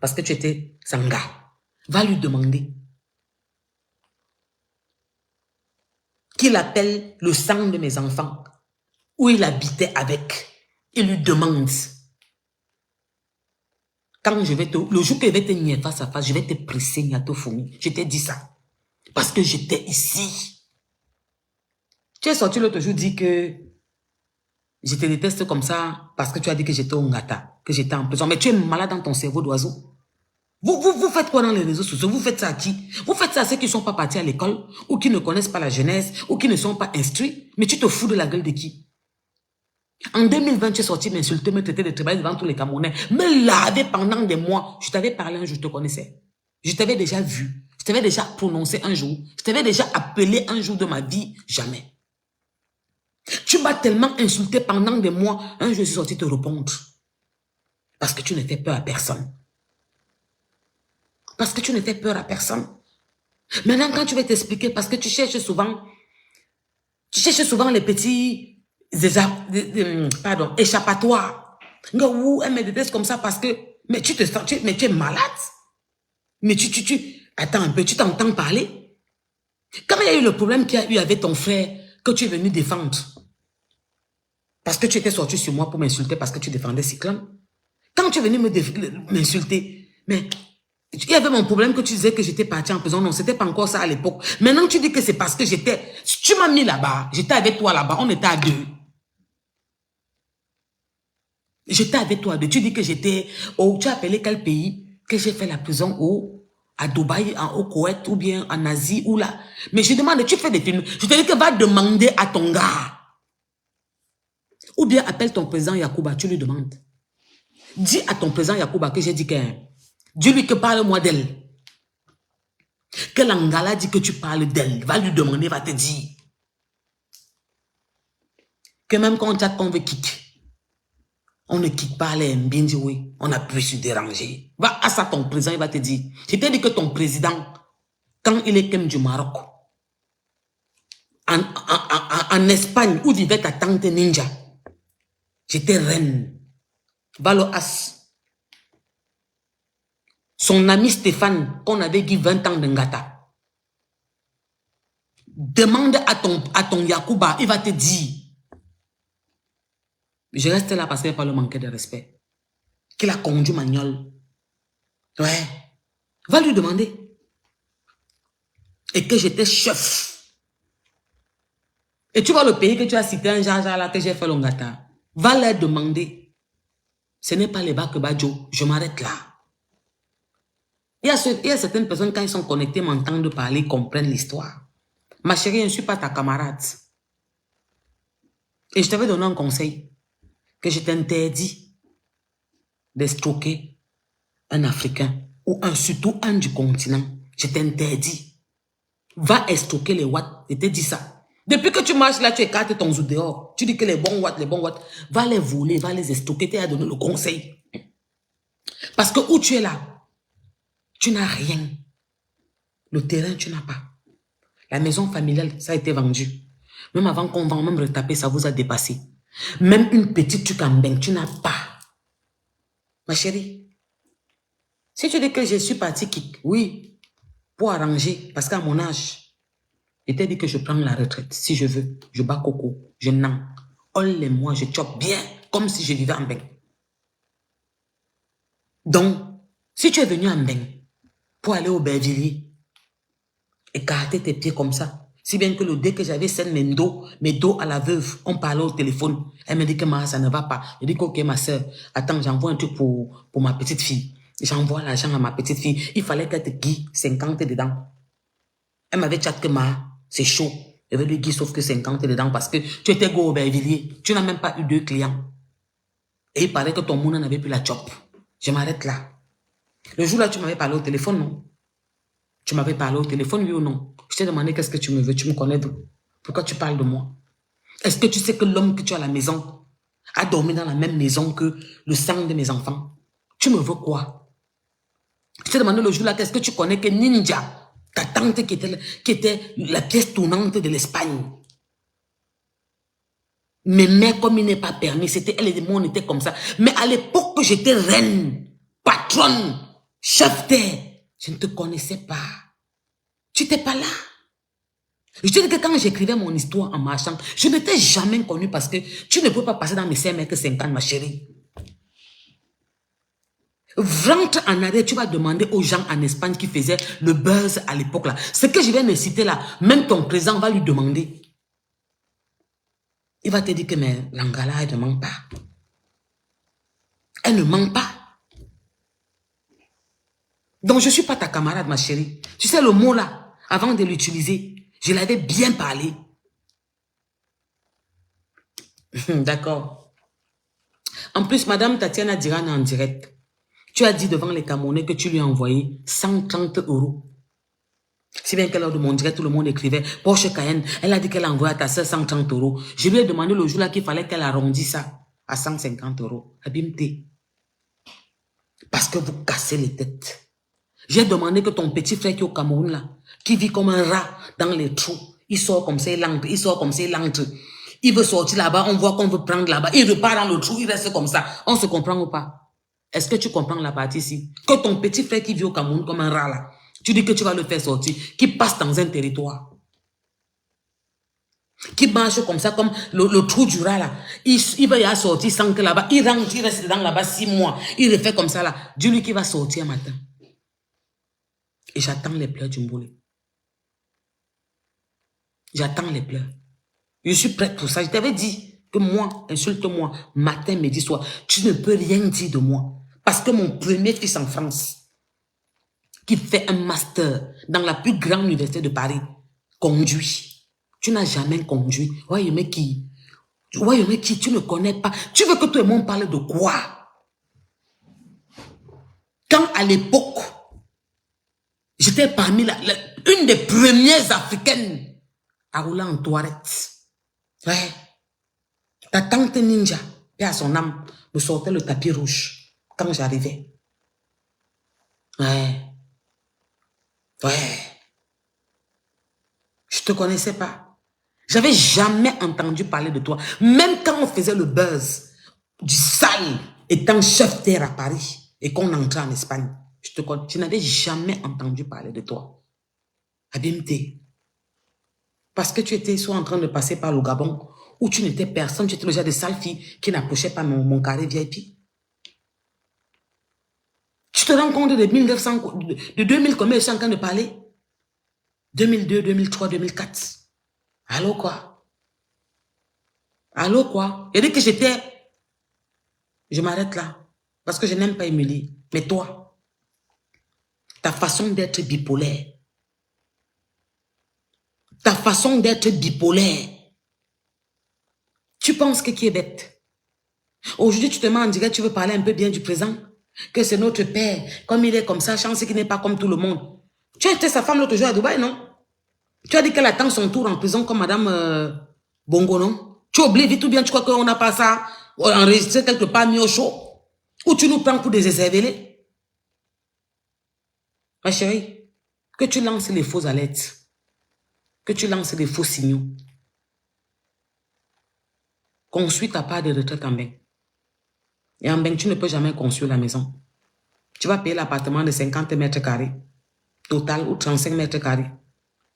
parce que tu étais Sanga, va lui demander qu'il appelle le sang de mes enfants, où il habitait avec, et lui demande. Quand je vais te, le jour que je vais te nier face à face, je vais te presser, Niato Foumi. Je t'ai dit ça. Parce que j'étais ici. Tu es sorti l'autre jour dit que je te déteste comme ça parce que tu as dit que j'étais au Ngata, que j'étais en prison. Mais tu es malade dans ton cerveau d'oiseau. Vous faites quoi dans les réseaux sociaux? Vous faites ça à qui? Vous faites ça à ceux qui ne sont pas partis à l'école ou qui ne connaissent pas la jeunesse ou qui ne sont pas instruits. Mais tu te fous de la gueule de qui? En 2020, tu es sorti m'insulter, me traiter de travail devant tous les Camerounais, me laver pendant des mois. Je t'avais parlé un jour, je te connaissais. Je t'avais déjà vu. Je t'avais déjà prononcé un jour. Je t'avais déjà appelé un jour de ma vie. Jamais. Tu m'as tellement insulté pendant des mois. Un jour, je suis sorti te répondre. Parce que tu ne fais peur à personne. Parce que tu ne fais peur à personne. Maintenant, quand tu vas t'expliquer, parce que tu cherches souvent les petits échappatoires. Elle me déteste comme ça parce que, mais tu te sens, mais tu es malade. Mais attends un peu, tu t'entends parler. Quand il y a eu le problème qu'il y a eu avec ton frère, que tu es venu défendre, parce que tu étais sorti sur moi pour m'insulter parce que tu défendais Cyclone. Quand tu es venu m'insulter, mais il y avait mon problème que tu disais que j'étais parti en prison. Non, c'était pas encore ça à l'époque. Maintenant, tu dis que c'est parce que tu m'as mis là-bas. J'étais avec toi là-bas. On était à deux. J'étais avec toi à deux. Tu dis que j'étais... Oh, tu as appelé quel pays? Que j'ai fait la prison à Dubaï, au Koweït, ou bien en Asie, ou là. Mais je demande, tu fais des films. Je te dis que va demander à ton gars. Ou bien appelle ton président Yacouba, tu lui demandes. Dis à ton président Yacouba que j'ai dit que... Dis-lui que parle-moi d'elle. Que l'Angala dit que tu parles d'elle. Va lui demander, va te dire. Que même quand on veut kick, on ne kick pas les Mbindioué. On a pu se déranger. Va à ça ton président, il va te dire. Je t'ai dit que ton président, quand il est comme du Maroc, en Espagne, où vivait ta tante Ninja, j'étais reine. Va le as. Son ami Stéphane, qu'on avait dit 20 ans de Ngata. Demande à ton Yacouba, il va te dire. Je reste là parce qu'il n'y a pas le manquer de respect. Qu'il a conduit Magnol. Ouais. Va lui demander. Et que j'étais chef. Et tu vois le pays que tu as cité, un genre là que j'ai fait le Ngata. Va leur demander. Ce n'est pas les bacs Badjo. Je m'arrête là. Il y a certaines personnes, quand ils sont connectés, m'entendent parler, comprennent l'histoire. Ma chérie, je ne suis pas ta camarade. Et je t'avais donné un conseil. Que je t'interdis de stocker un Africain ou surtout un du continent. Je t'interdis. Va stocker les watts. Je t'ai dit ça. Depuis que tu marches là, tu écartes ton zoo dehors. Tu dis que les bons watts, va les voler, va les stocker. Tu as donné le conseil. Parce que où tu es là, tu n'as rien. Le terrain, tu n'as pas. La maison familiale, ça a été vendu. Même avant qu'on vende, même retaper, ça vous a dépassé. Même une petite tucambeng, tu n'as pas. Ma chérie, si tu dis que je suis parti kick, oui, pour arranger, parce qu'à mon âge, je t'ai dit que je prends la retraite, si je veux. Je bats coco, je n'en. All les mois, je chope bien, comme si je vivais en Beng. Donc, si tu es venu en Beng, pour aller au Bervilliers, écarter tes pieds comme ça, si bien que le dès que j'avais scène mes dos à la veuve, on parlait au téléphone. Elle me dit que ça ne va pas. Je dis que ok ma soeur, attends, j'envoie un truc pour ma petite fille. J'envoie l'argent à ma petite fille. Il fallait qu'elle te guide 50 dedans. Elle m'avait chat que c'est chaud. Il veut lui dire sauf que 50 dedans parce que tu étais go au Aubervilliers. Tu n'as même pas eu 2 clients. Et il paraît que ton monde n'avait plus la chop. Je m'arrête là. Le jour-là, tu m'avais parlé au téléphone, non? Tu m'avais parlé au téléphone, oui ou non? Je t'ai demandé qu'est-ce que tu me veux. Tu me connais d'où? Pourquoi tu parles de moi? Est-ce que tu sais que l'homme que tu as à la maison a dormi dans la même maison que le sang de mes enfants? Tu me veux quoi? Je t'ai demandé le jour-là, qu'est-ce que tu connais que Ninja, ta tante qui était la pièce tournante de l'Espagne? Mais mère, comme il n'est pas permis, elle et moi, on était comme ça. Mais à l'époque que j'étais reine, patronne, chef d'air, je ne te connaissais pas. Tu n'étais pas là. Je te dis que quand j'écrivais mon histoire en marchant, je ne t'ai jamais connu parce que tu ne peux pas passer dans mes 5 mètres 50, ma chérie. Rentre en arrière, tu vas demander aux gens en Espagne qui faisaient le buzz à l'époque là. Ce que je viens de citer là, même ton président va lui demander. Il va te dire que mais Langala, elle ne ment pas. Elle ne ment pas. Donc je ne suis pas ta camarade, ma chérie. Tu sais le mot là, avant de l'utiliser, je l'avais bien parlé. D'accord. En plus, Madame Tatiana Dirane en direct. Tu as dit devant les Camerounais que tu lui as envoyé 130 €. Si bien qu'à l'heure de mon direct, tout le monde écrivait Porsche Cayenne. Elle a dit qu'elle a envoyé à ta soeur 130 €. Je lui ai demandé le jour-là qu'il fallait qu'elle arrondisse ça à 150 €. Abimte. Parce que vous cassez les têtes. J'ai demandé que ton petit frère qui est au Cameroun là, qui vit comme un rat dans les trous, il sort comme ça, il entre, il sort comme ça, il entre. Il veut sortir là-bas, on voit qu'on veut prendre là-bas, il repart dans le trou, il reste comme ça. On se comprend ou pas? Est-ce que tu comprends la partie ici? Que ton petit frère qui vit au Cameroun comme un rat là, tu dis que tu vas le faire sortir, qui passe dans un territoire, qui marche comme ça, comme le trou du rat là, il va y aller sortir sans que là-bas, il rentre, il reste dans là-bas 6 mois, il refait comme ça là, dis-lui qu'il va sortir un matin. Et j'attends les pleurs du Mboulé. J'attends les pleurs. Je suis prête pour ça. Je t'avais dit que moi, insulte-moi, matin, midi, soir. Tu ne peux rien dire de moi. Parce que mon premier fils en France, qui fait un master dans la plus grande université de Paris, conduit. Tu n'as jamais conduit. Ouais, mais qui? Ouais, mais qui? Tu ne connais pas. Tu veux que tout le monde parle de quoi? Quand à l'époque, j'étais parmi une des premières africaines à rouler en toilette. Ouais. Ta tante Ninja, paix à son âme, me sortait le tapis rouge quand j'arrivais. Ouais. Ouais. Je te connaissais pas. J'avais jamais entendu parler de toi. Même quand on faisait le buzz du sale étant chef d'air à Paris et qu'on entrait en Espagne, je n'avais jamais entendu parler de toi. Abimte. Parce que tu étais soit en train de passer par le Gabon, où tu n'étais personne, tu étais le genre de sale fille qui n'approchait pas mon carré VIP. Tu te rends compte de 1900, de 2000, combien je suis en train de parler? 2002, 2003, 2004. Allô quoi? Allô quoi? Il dit que j'étais... Je m'arrête là. Parce que je n'aime pas Émilie. Mais toi, ta façon d'être bipolaire. Ta façon d'être bipolaire. Tu penses que qui est bête? Aujourd'hui, tu te mets en direct, tu veux parler un peu bien du présent? Que c'est notre père, comme il est comme ça, chance qu'il n'est pas comme tout le monde. Tu as été sa femme l'autre jour à Dubaï, non? Tu as dit qu'elle attend son tour en prison comme Madame Bongo, non? Tu oublies vite ou bien tu crois qu'on n'a pas ça enregistré quelque part mis au chaud? Ou tu nous prends pour des écervelés? Ma chérie, que tu lances les fausses alertes, que tu lances les faux signaux. Construis ta part de retraite en bain. Et en bain, tu ne peux jamais construire la maison. Tu vas payer l'appartement de 50 mètres carrés, total, ou 35 mètres carrés.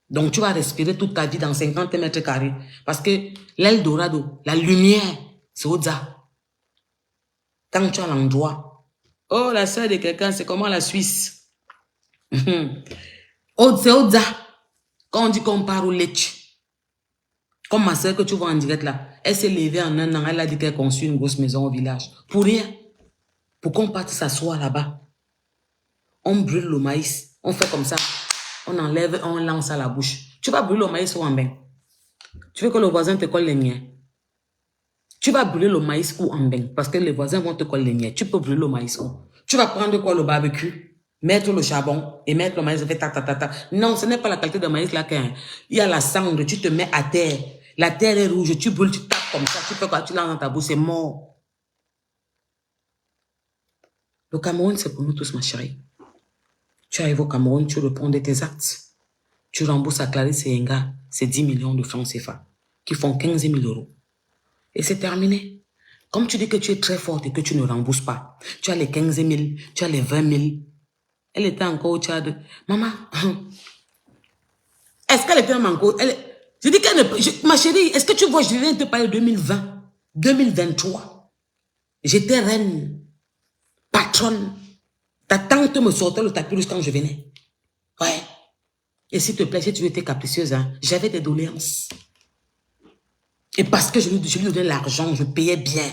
Donc, tu vas respirer toute ta vie dans 50 mètres carrés. Parce que l'Eldorado, la lumière, c'est Oza. Quand tu as l'endroit. Oh, la sœur de quelqu'un, c'est comment la Suisse? C'est Oza. Quand on dit qu'on part au lait. Comme ma sœur que tu vois en direct là. Elle s'est levée en un an. Elle a dit qu'elle construit une grosse maison au village. Pour rien. Pour qu'on parte s'asseoir là-bas. On brûle le maïs. On fait comme ça. On enlève, on lance à la bouche. Tu vas brûler le maïs ou en bain? Tu veux que le voisin te colle les miens? Tu vas brûler le maïs ou en bain parce que les voisins vont te coller les miens. Tu peux brûler le maïs où? Tu vas prendre quoi, le barbecue, mettre le charbon et mettre le maïs et faire ta ta ta ta. Non, ce n'est pas la qualité de maïs là qu'il y a la cendre, tu te mets à terre. La terre est rouge, tu brûles, tu tapes comme ça, tu peux quand tu l'as dans ta bouche, c'est mort. Le Cameroun, c'est pour nous tous, ma chérie. Tu arrives au Cameroun, tu reprends tes actes. Tu rembourses à Clarisse et Enga ces 10 millions de francs CFA qui font 15 000 €. Et c'est terminé. Comme tu dis que tu es très forte et que tu ne rembourses pas, tu as les 15 000, tu as les 20 000. Elle était encore au Tchad. Maman, est-ce qu'elle était encore... Je dis qu'elle ne... Ma chérie, est-ce que tu vois, je viens de te parler de 2020, 2023. J'étais reine, patronne. Ta tante me sortait le tapis rouge quand je venais. Ouais. Et s'il te plaît, si tu étais capricieuse, hein, j'avais des doléances. Et parce que je lui donnais l'argent, je payais bien.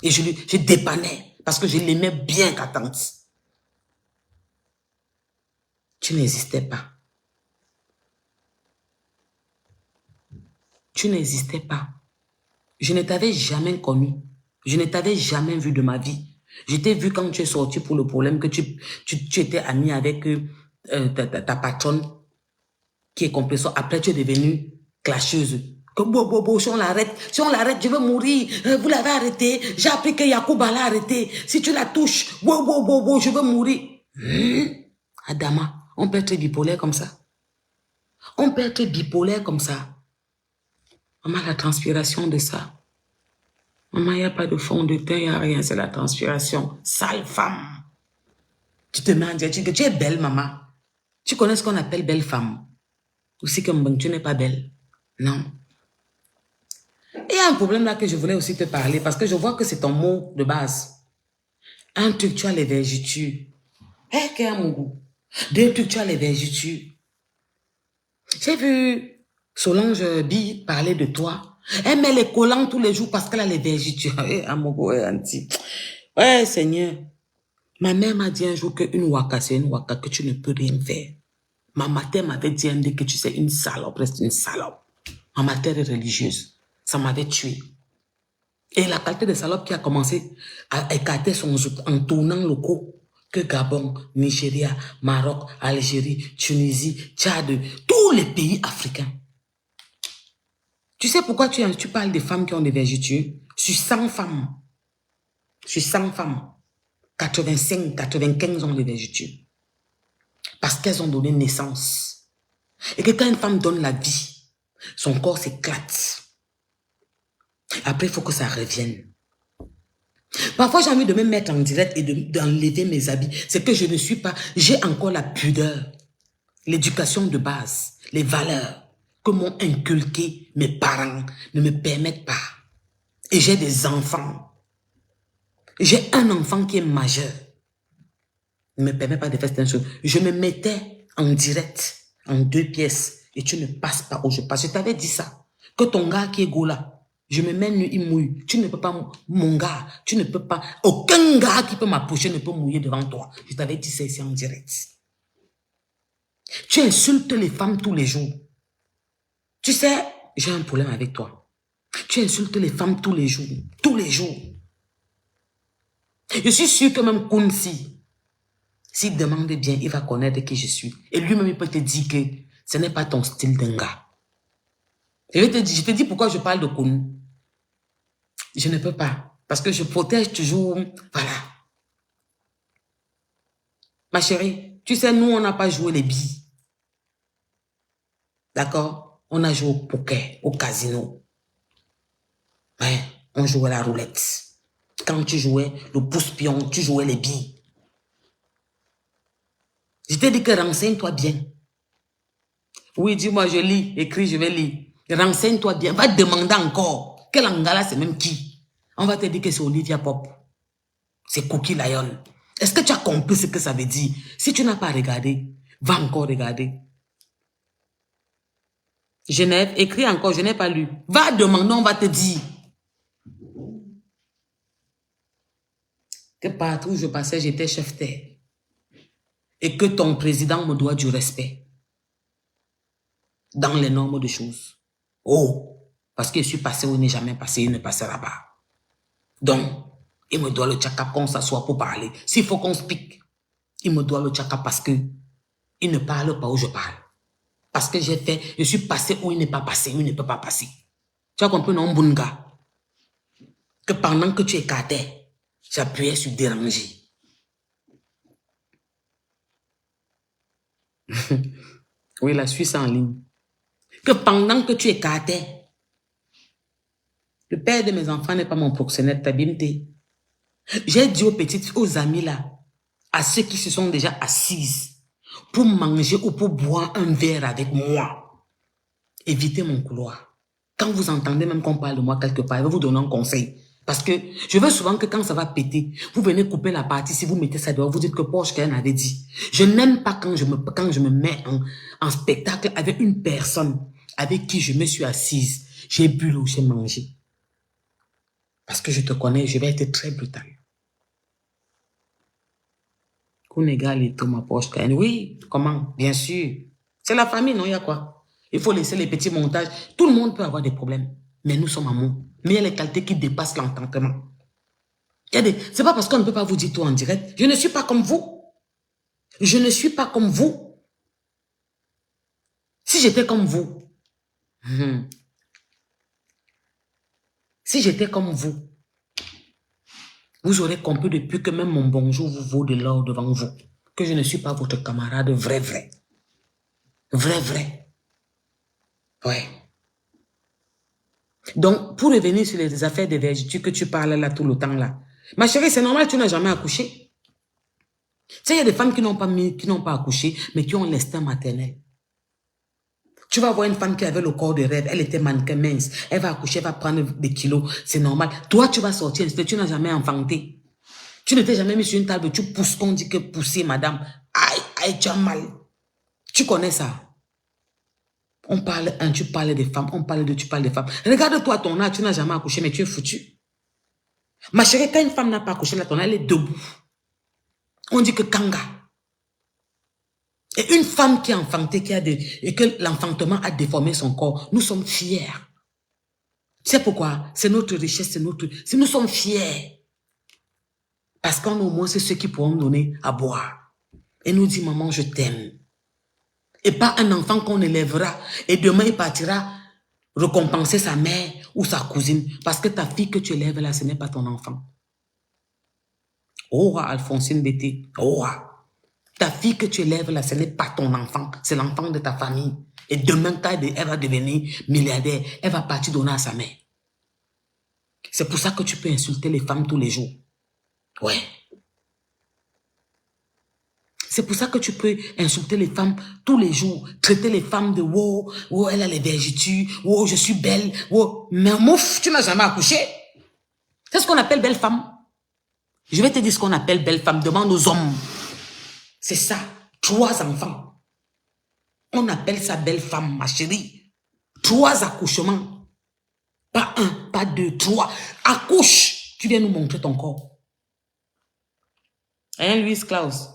Et je dépannais. Parce que je l'aimais bien, ta tante. Tu n'existais pas. Tu n'existais pas. Je ne t'avais jamais connu. Je ne t'avais jamais vu de ma vie. Je t'ai vu quand tu es sorti pour le problème que tu étais ami avec ta patronne qui est complètement. Après, tu es devenue clasheuse. Que si on l'arrête, je veux mourir. Vous l'avez arrêté. J'ai appris que Yacouba l'a arrêté. Si tu la touches, je veux mourir. Adama, on peut être bipolaire comme ça. On peut être bipolaire comme ça. Maman, la transpiration de ça. Maman, il n'y a pas de fond de teint, il n'y a rien, c'est la transpiration. Sale femme. Tu te mets à dire que tu es belle, maman. Tu connais ce qu'on appelle belle femme. Aussi comme tu n'es pas belle. Non. Et il y a un problème là que je voulais aussi te parler parce que je vois que c'est ton mot de base. Un truc, tu as les vergetures. Hé, qu'est-ce mon goût? Deux trucs, tu as les vergetures. J'ai vu Solange Bi parler de toi. Elle met les collants tous les jours parce qu'elle a les vergetures. Amogo, anti. Ouais, Seigneur. Ma mère m'a dit un jour qu'une waka, c'est une waka, que tu ne peux rien faire. Ma mère m'avait dit un jour que tu sais une salope, reste une salope. Ma mère est religieuse. Ça m'avait tué. Et la qualité de salope qui a commencé à écarter son zouk en tournant le cou. Que Gabon, Nigeria, Maroc, Algérie, Tunisie, Tchad, tous les pays africains. Tu sais pourquoi tu parles des femmes qui ont des vergetures? Sur 100 femmes. Sur 100 femmes. 85, 95 ont des vergetures. Parce qu'elles ont donné naissance. Et que quand une femme donne la vie, son corps s'éclate. Après, il faut que ça revienne. Parfois, j'ai envie de me mettre en direct et d'enlever mes habits. C'est que je ne suis pas... J'ai encore la pudeur, l'éducation de base, les valeurs que m'ont inculqué mes parents ne me permettent pas. Et j'ai des enfants. J'ai un enfant qui est majeur. Ne me permet pas de faire cette chose. Je me mettais en direct, en 2 pièces, et tu ne passes pas où je passe. Je t'avais dit ça. Que ton gars qui est go là, je me mets nu, il mouille. Tu ne peux pas, mon gars, tu ne peux pas. Aucun gars qui peut m'approcher ne peut mouiller devant toi. Je t'avais dit ça ici en direct. Tu insultes les femmes tous les jours. Tu sais, j'ai un problème avec toi. Tu insultes les femmes tous les jours. Tous les jours. Je suis sûr que même Kounsi, s'il demande bien, il va connaître qui je suis. Et lui-même, il peut te dire que ce n'est pas ton style d'un gars. Je te dis pourquoi je parle de Koun. Je ne peux pas. Parce que je protège toujours. Voilà. Ma chérie, tu sais, nous, on n'a pas joué les billes. D'accord? On a joué au poker, au casino. Ouais, on jouait la roulette. Quand tu jouais le pouce-pion, tu jouais les billes. Je t'ai dit que renseigne-toi bien. Oui, dis-moi, je lis, écris, je vais lire. Renseigne-toi bien. Va demander encore. Quel Angala, c'est même qui? On va te dire que c'est Olivia Pop. C'est Cookie Lion. Est-ce que tu as compris ce que ça veut dire? Si tu n'as pas regardé, va encore regarder. Genève, écris encore, je n'ai pas lu. Va demander, on va te dire. Que partout où je passais, j'étais chef terre. Et que ton président me doit du respect. Dans les normes de choses. Oh! Parce que je suis passé où il n'est jamais passé, il ne passera pas. Donc, il me doit le tchaka qu'on s'assoit pour parler. S'il faut qu'on se pique, il me doit le tchaka parce que il ne parle pas où je parle. Parce que je suis passé où il n'est pas passé, où il ne peut pas passer. Tu as compris, non, Bunga? Que pendant que tu écartais, j'appuyais sur déranger. Oui, la Suisse en ligne. Que pendant que tu écartais, le père de mes enfants n'est pas mon proxénète, t'abîmes-t'es. J'ai dit aux petites, aux amis là, à ceux qui se sont déjà assises pour manger ou pour boire un verre avec moi, évitez mon couloir. Quand vous entendez même qu'on parle de moi quelque part, je vais vous donner un conseil. Parce que je veux souvent que quand ça va péter, vous venez couper la partie, si vous mettez ça dehors, vous dites que Porsche Cayenne avait dit. Je n'aime pas quand je me mets en spectacle avec une personne avec qui je me suis assise. J'ai bu l'eau, j'ai mangé. Parce que je te connais, je vais être très brutal. Kounégal et tout, ma Porsche Cayenne. Oui, comment? Bien sûr. C'est la famille, non? Il y a quoi? Il faut laisser les petits montages. Tout le monde peut avoir des problèmes. Mais nous sommes amour. Mais il y a les qualités qui dépassent l'entendement. C'est pas parce qu'on ne peut pas vous dire tout en direct. Je ne suis pas comme vous. Je ne suis pas comme vous. Si j'étais comme vous, si j'étais comme vous aurez compris depuis que même mon bonjour vous vaut de l'or devant vous. Que je ne suis pas votre camarade vrai. Vrai. Ouais. Donc, pour revenir sur les affaires de vertu que tu parles là tout le temps là. Ma chérie, c'est normal, tu n'as jamais accouché. Tu sais, il y a des femmes qui n'ont pas accouché, mais qui ont l'instinct maternel. Tu vas voir une femme qui avait le corps de rêve, elle était mannequin mince, elle va accoucher, elle va prendre des kilos, c'est normal. Toi, tu vas sortir, tu n'as jamais enfanté. Tu ne t'es jamais mis sur une table, tu pousses, qu'on dit que pousser, madame. Aïe, tu as mal. Tu connais ça. On parle, tu parles des femmes, tu parles des femmes. Regarde-toi ton âge, tu n'as jamais accouché, mais tu es foutu. Ma chérie, quand une femme n'a pas accouché, là, ton âge, elle est debout. On dit que kanga. Et une femme qui a enfanté, et que l'enfantement a déformé son corps, nous sommes fiers. C'est pourquoi? C'est notre richesse, nous sommes fiers. Parce qu'en au moins, c'est ceux qui pourront nous donner à boire. Et nous dit, maman, je t'aime. Et pas un enfant qu'on élèvera. Et demain, il partira récompenser sa mère ou sa cousine. Parce que ta fille que tu élèves là, ce n'est pas ton enfant. Oh, Alphonsine Bété. Oh, ta fille que tu élèves là, ce n'est pas ton enfant. C'est l'enfant de ta famille. Et demain, quand elle va devenir milliardaire, elle va partir donner à sa mère. C'est pour ça que tu peux insulter les femmes tous les jours. Ouais. C'est pour ça que tu peux insulter les femmes tous les jours. Traiter les femmes de wow, wow, elle a les vertus, wow, je suis belle, wow. Mais mouf, tu n'as jamais accouché. C'est ce qu'on appelle belle femme. Je vais te dire ce qu'on appelle belle femme. Demande aux hommes. C'est ça. 3 enfants. On appelle ça belle femme, ma chérie. 3 accouchements. Pas 1, pas 2, 3. Accouche. Tu viens nous montrer ton corps. Hein, Louise Klaus?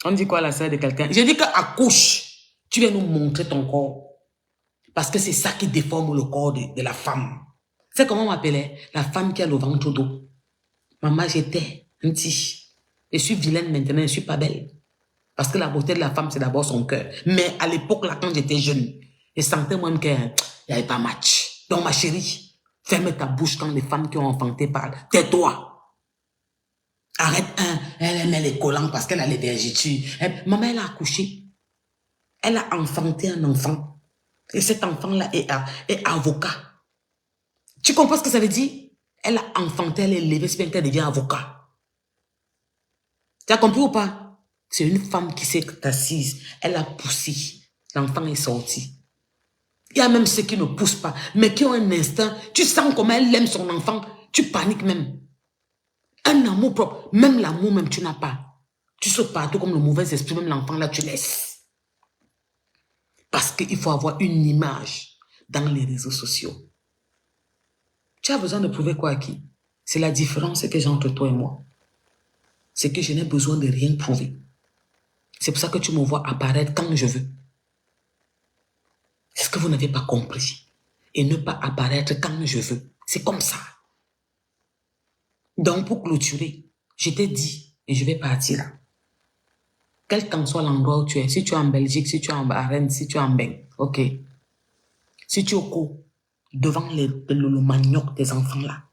On dit quoi à la sœur de quelqu'un? Je dis que accouche. Tu viens nous montrer ton corps. Parce que c'est ça qui déforme le corps de la femme. C'est comment on m'appelait? La femme qui a le ventre d'eau. Maman, j'étais un petit. Je suis vilaine maintenant, je ne suis pas belle. Parce que la beauté de la femme, c'est d'abord son cœur. Mais à l'époque, là, quand j'étais jeune, je sentais moi-même qu'il n'y avait pas match. Donc, ma chérie, ferme ta bouche quand les femmes qui ont enfanté parlent. Tais-toi. Arrête, elle met les collants parce qu'elle a les vergetures. Maman, elle a accouché. Elle a enfanté un enfant. Et cet enfant-là est avocat. Tu comprends ce que ça veut dire? Elle a enfanté, elle est élevée, c'est bien qu'elle devient avocat. Tu as compris ou pas? C'est une femme qui s'est assise. Elle a poussé. L'enfant est sorti. Il y a même ceux qui ne poussent pas, mais qui ont un instinct. Tu sens comment elle aime son enfant. Tu paniques même. Un amour propre. Même l'amour, même tu n'as pas. Tu sautes partout comme le mauvais esprit. Même l'enfant là, tu laisses. Parce qu'il faut avoir une image dans les réseaux sociaux. Tu as besoin de prouver quoi à qui? C'est la différence que j'ai entre toi et moi. C'est que je n'ai besoin de rien prouver. C'est pour ça que tu me vois apparaître quand je veux. C'est ce que vous n'avez pas compris. et ne pas apparaître quand je veux. C'est comme ça. Donc, pour clôturer, je t'ai dit, et je vais partir là. Quel qu'en soit l'endroit où tu es, si tu es en Belgique, si tu es en Bahreïn, si tu es en Beng, ok. Si tu es au cours, devant le manioc des enfants là.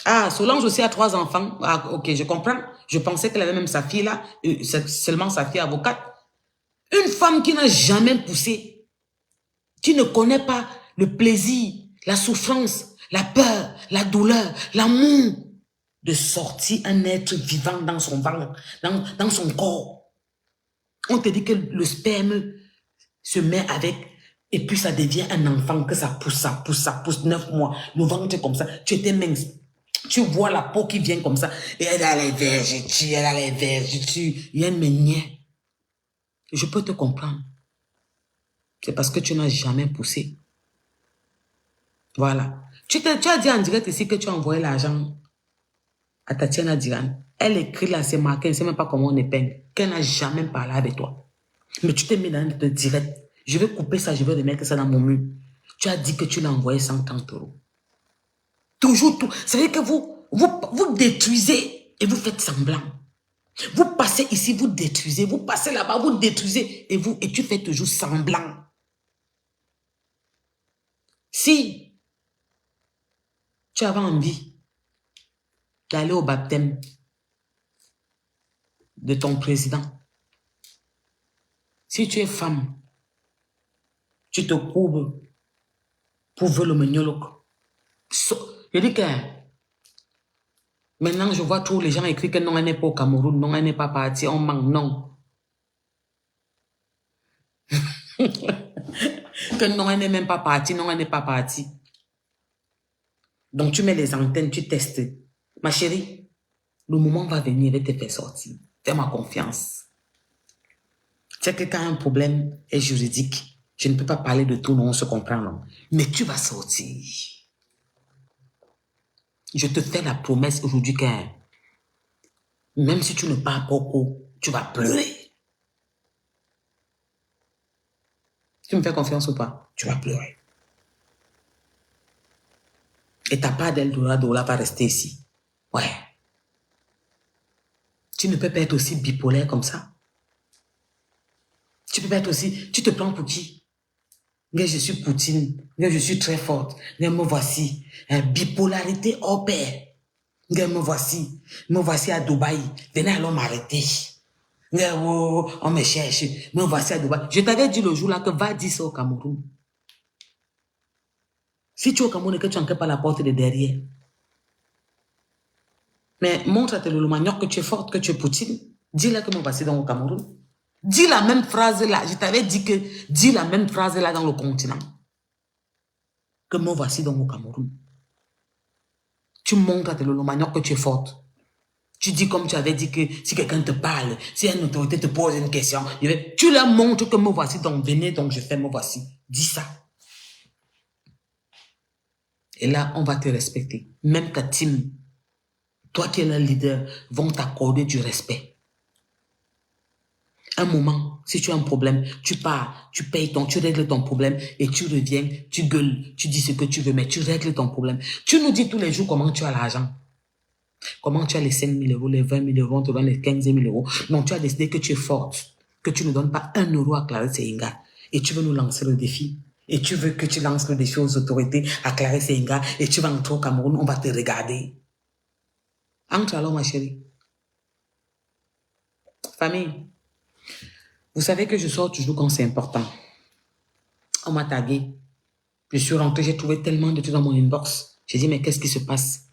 Ah, Solange aussi a 3 enfants. Ah, ok, je comprends. Je pensais qu'elle avait même sa fille là, seulement sa fille avocate. Une femme qui n'a jamais poussé, qui ne connaît pas le plaisir, la souffrance, la peur, la douleur, l'amour, de sortir un être vivant dans son ventre, dans son corps. On te dit que le sperme se met avec, et puis ça devient un enfant, que ça pousse, 9 mois, le ventre comme ça, tu étais mince. Tu vois la peau qui vient comme ça, et elle a les vergetures, elle a les vergetures, il y a une manière. Je peux te comprendre. C'est parce que tu n'as jamais poussé. Voilà. Tu as dit en direct ici que tu as envoyé l'argent à Tatiana Diran. Elle écrit là, c'est marqué, elle ne sait même pas comment on épingle, qu'elle n'a jamais parlé avec toi. Mais tu t'es mis dans le direct. Je vais couper ça, je vais remettre ça dans mon mur. Tu as dit que tu l'as envoyé 130 €. Toujours tout. Ça veut dire que vous détruisez et vous faites semblant. Vous passez ici, vous détruisez. Vous passez là-bas, vous détruisez et tu fais toujours semblant. Si tu avais envie d'aller au baptême de ton président, si tu es femme, tu te courbes pour voir le menyolok. Je dis que maintenant, je vois tous les gens écrire que non, elle n'est pas au Cameroun, non, elle n'est pas partie, on manque, non. Que non, elle n'est même pas partie, non, elle n'est pas partie. Donc, tu mets les antennes, tu testes. Ma chérie, le moment va venir et te faire sortir. Fais-moi confiance. C'est que quand un problème est juridique, je ne peux pas parler de tout, non, on se comprend, non. Mais tu vas sortir. Je te fais la promesse aujourd'hui que même si tu ne parles pas beaucoup, tu vas pleurer. Tu me fais confiance ou pas? Tu vas pleurer. Et ta part d'Eldorado là va rester ici. Ouais. Tu ne peux pas être aussi bipolaire comme ça. Tu peux pas être aussi... Tu te prends pour qui? Mais je suis Poutine. Mais je suis très forte. Mais me voici. Bipolarité hors pair. Mais me voici. Me voici à Dubaï. Venez alors m'arrêter. Mais oh, on me cherche. Me voici à Dubaï. Je t'avais dit le jour là que va dire ça au Cameroun. Si tu es au Cameroun et que tu n'enquêtes pas la porte de derrière. Mais montre à le manioc que tu es forte, que tu es Poutine. Dis-le que me voici dans le Cameroun. Dis la même phrase là. Je t'avais dit que dis la même phrase là dans le continent. Que me voici dans le Cameroun. Tu montres à le manioc que tu es forte. Tu dis comme tu avais dit que si quelqu'un te parle, si une autorité te pose une question, tu leur montres que me voici, donc venez, donc je fais me voici. Dis ça. Et là, on va te respecter. Même ta team, toi qui es le leader, vont t'accorder du respect. Un moment, si tu as un problème, tu pars, tu payes tu règles ton problème et tu reviens, tu gueules, tu dis ce que tu veux, mais tu règles ton problème. Tu nous dis tous les jours comment tu as l'argent. Comment tu as les 5 000 €, les 20 000 €, on te donne les 15 000 €. Non, tu as décidé que tu es forte, que tu ne donnes pas 1 € à Clarisse Inga. Et tu veux nous lancer le défi. Et tu veux que tu lances le défi aux autorités, à Clarisse Inga, et tu vas entrer au Cameroun, on va te regarder. Entre alors, ma chérie. Famille, vous savez que je sors toujours quand c'est important. On m'a tagué. Je suis rentrée, j'ai trouvé tellement de trucs dans mon inbox. J'ai dit, mais qu'est-ce qui se passe?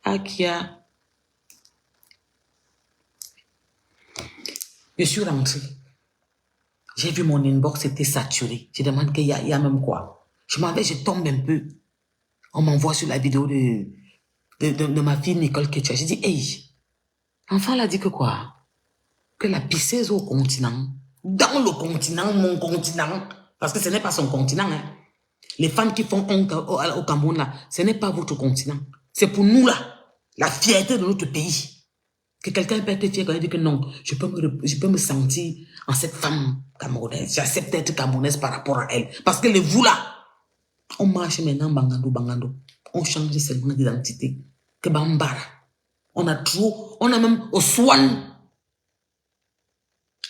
Akia. Je suis rentrée. J'ai vu mon inbox était saturé. Je demande qu'il y a même quoi. Je m'en vais, je tombe un peu. On m'envoie sur la vidéo de ma fille Nicole Ketcha. J'ai dit, hey, enfant l'a dit que quoi? Que la pisseuse au continent, dans le continent, mon continent, parce que ce n'est pas son continent, hein. Les femmes qui font honte au Cameroun, là, ce n'est pas votre continent. C'est pour nous, là, la fierté de notre pays. Que quelqu'un peut être fier quand il dit que non, je peux me sentir en cette femme camerounaise. J'accepte d'être camerounaise par rapport à elle. Parce que les vous là, on marche maintenant bangando. On change seulement d'identité. Que bambara. On a même au swan.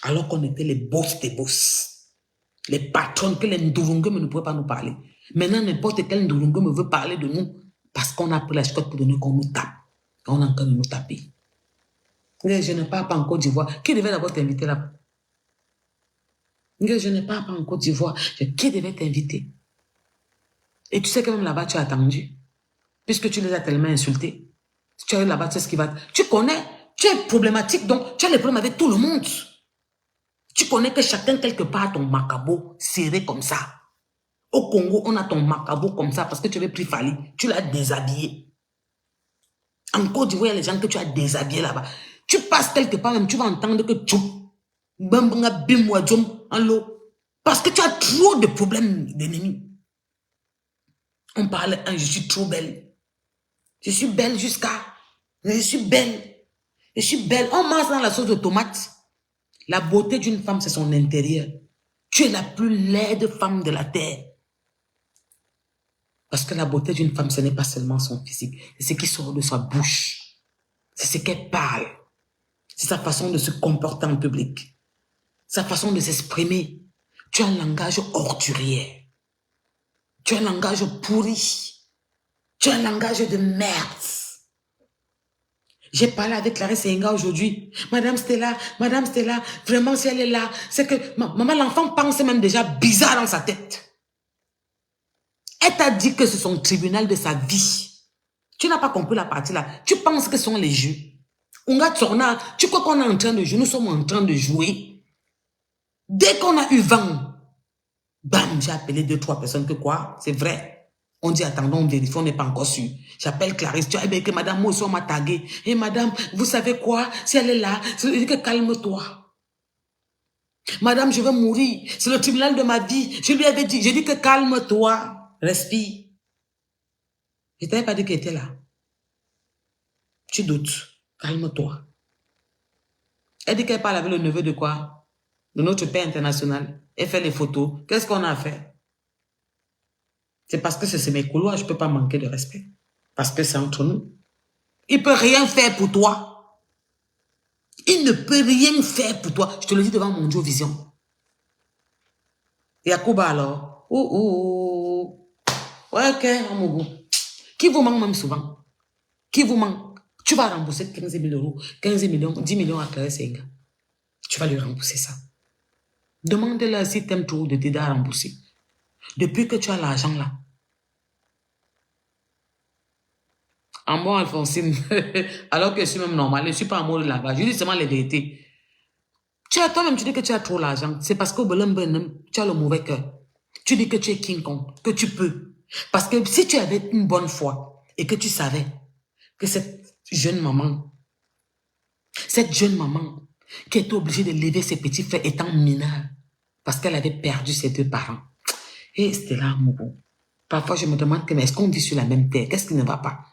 Alors qu'on était les boss des boss. Les patrons que les Ndurungue ne pouvaient pas nous parler. Maintenant, n'importe quel Ndurungue me veut parler de nous parce qu'on a pris la chicotte pour donner qu'on nous tape. On a encore de nous taper. Je ne parle pas en Côte d'Ivoire. Qui devait d'abord t'inviter là-bas? Je ne parle pas en Côte d'Ivoire. Qui devait t'inviter? Et tu sais que même là-bas, tu as attendu. Puisque tu les as tellement insultés. Tu arrives là-bas, tu sais ce qui va... Tu connais, tu es problématique, donc tu as les problèmes avec tout le monde. Tu connais que chacun, quelque part, a ton macabo serré comme ça. Au Congo, on a ton macabo comme ça parce que tu avais pris Fali. Tu l'as déshabillé. En Côte d'Ivoire, il y a les gens que tu as déshabillés là-bas. Tu passes quelque part, même tu vas entendre que tu... en l'eau. Parce que tu as trop de problèmes d'ennemis. On parle, je suis trop belle. Je suis belle jusqu'à... Je suis belle. Je suis belle. On mange dans la sauce de tomate. La beauté d'une femme, c'est son intérieur. Tu es la plus laide femme de la terre. Parce que la beauté d'une femme, ce n'est pas seulement son physique. C'est ce qui sort de sa bouche. C'est ce qu'elle parle. C'est sa façon de se comporter en public. Sa façon de s'exprimer. Tu as un langage ordurier. Tu as un langage pourri. Tu as un langage de merde. J'ai parlé avec Clarisse Enga aujourd'hui. Madame Stella, vraiment si elle est là, c'est que maman, l'enfant pense même déjà bizarre dans sa tête. Elle t'a dit que c'est son tribunal de sa vie. Tu n'as pas compris la partie là. Tu penses que ce sont les jeux. Tu crois qu'on est en train de jouer, nous sommes en train de jouer. Dès qu'on a eu vent, bam, j'ai appelé 2-3 personnes que quoi, c'est vrai. On dit, attendons, on vérifie, on n'est pas encore sûr. J'appelle Clarisse, tu as dit que madame, moi aussi, on m'a tagué. Et madame, vous savez quoi? Si elle est là, je dis que calme-toi. Madame, je vais mourir. C'est le tribunal de ma vie. Je lui avais dit, j'ai dit que calme-toi. Respire. Je ne t'avais pas dit qu'elle était là. Tu doutes. Calme-toi. Elle dit qu'elle parle avec le neveu de quoi? De notre père international. Elle fait les photos. Qu'est-ce qu'on a fait? C'est parce que c'est mes couloirs, je ne peux pas manquer de respect. Parce que c'est entre nous. Il ne peut rien faire pour toi. Il ne peut rien faire pour toi. Je te le dis devant mon Dieu Vision. Yacouba alors. Ouais, ok, Amougou. Qui vous manque même souvent? Qui vous manque? Tu vas rembourser 15 000 euros, 15 millions, 10 millions à Clarisse Enga. Tu vas lui rembourser ça. Demande-leur si tu aimes trop de t'aider à rembourser. Depuis que tu as l'argent là. En moi, Alphonsine, alors que je suis même normale, je ne suis pas en mode là-bas. Je dis seulement les vérités. Toi-même, tu dis que tu as trop l'argent. C'est parce que tu as le mauvais cœur. Tu dis que tu es King Kong, que tu peux. Parce que si tu avais une bonne foi et que tu savais que cette jeune maman qui était obligée de lever ses petits frères étant mineure parce qu'elle avait perdu ses 2 parents. Et c'était là, Mougou. Parfois, je me demande que, mais est-ce qu'on vit sur la même terre? Qu'est-ce qui ne va pas?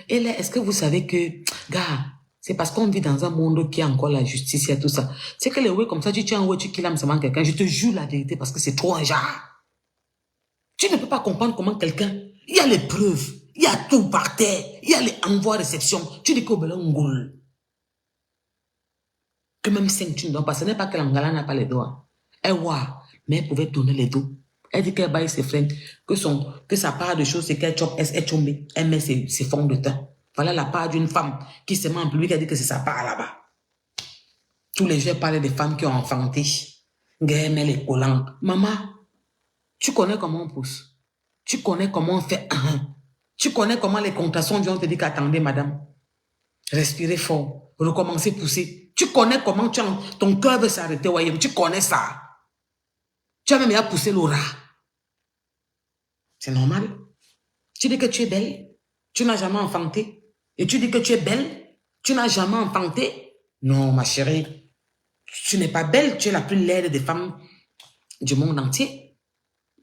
Et là, est-ce que vous savez que, gars, c'est parce qu'on vit dans un monde qui a encore la justice et tout ça. C'est que les ouais, comme ça, tu tiens un ouais, tu kills seulement quelqu'un. Je te jure la vérité parce que c'est trop un genre. Tu ne peux pas comprendre comment quelqu'un, il y a les preuves, il y a tout par terre, il y a les envois-réception. Tu dis qu'au Belon Ngoul. Que même 5 tu ne dois pas. Ce n'est pas que l'Angala n'a pas les doigts. Elle voit, mais elle pouvait tourner les dos. Elle dit qu'elle baille ses friends, que sa part de choses, c'est qu'elle chope, elle met ses fonds de teint. Voilà la part d'une femme qui se met en public, elle dit que c'est sa part là-bas. Tous les jours, parlent des femmes qui ont enfanté. Elle met les collants. Maman, tu connais comment on pousse. Tu connais comment on fait un. Tu connais comment les contractions on te dit qu'attendez, madame. Respirez fort. Recommencez à pousser. Tu connais comment ton cœur veut s'arrêter. Tu connais ça. Tu as même à pousser le rat. C'est normal. Tu dis que tu es belle. Tu n'as jamais enfanté. Et tu dis que tu es belle. Tu n'as jamais enfanté. Non, ma chérie. Tu n'es pas belle. Tu es la plus laide des femmes du monde entier.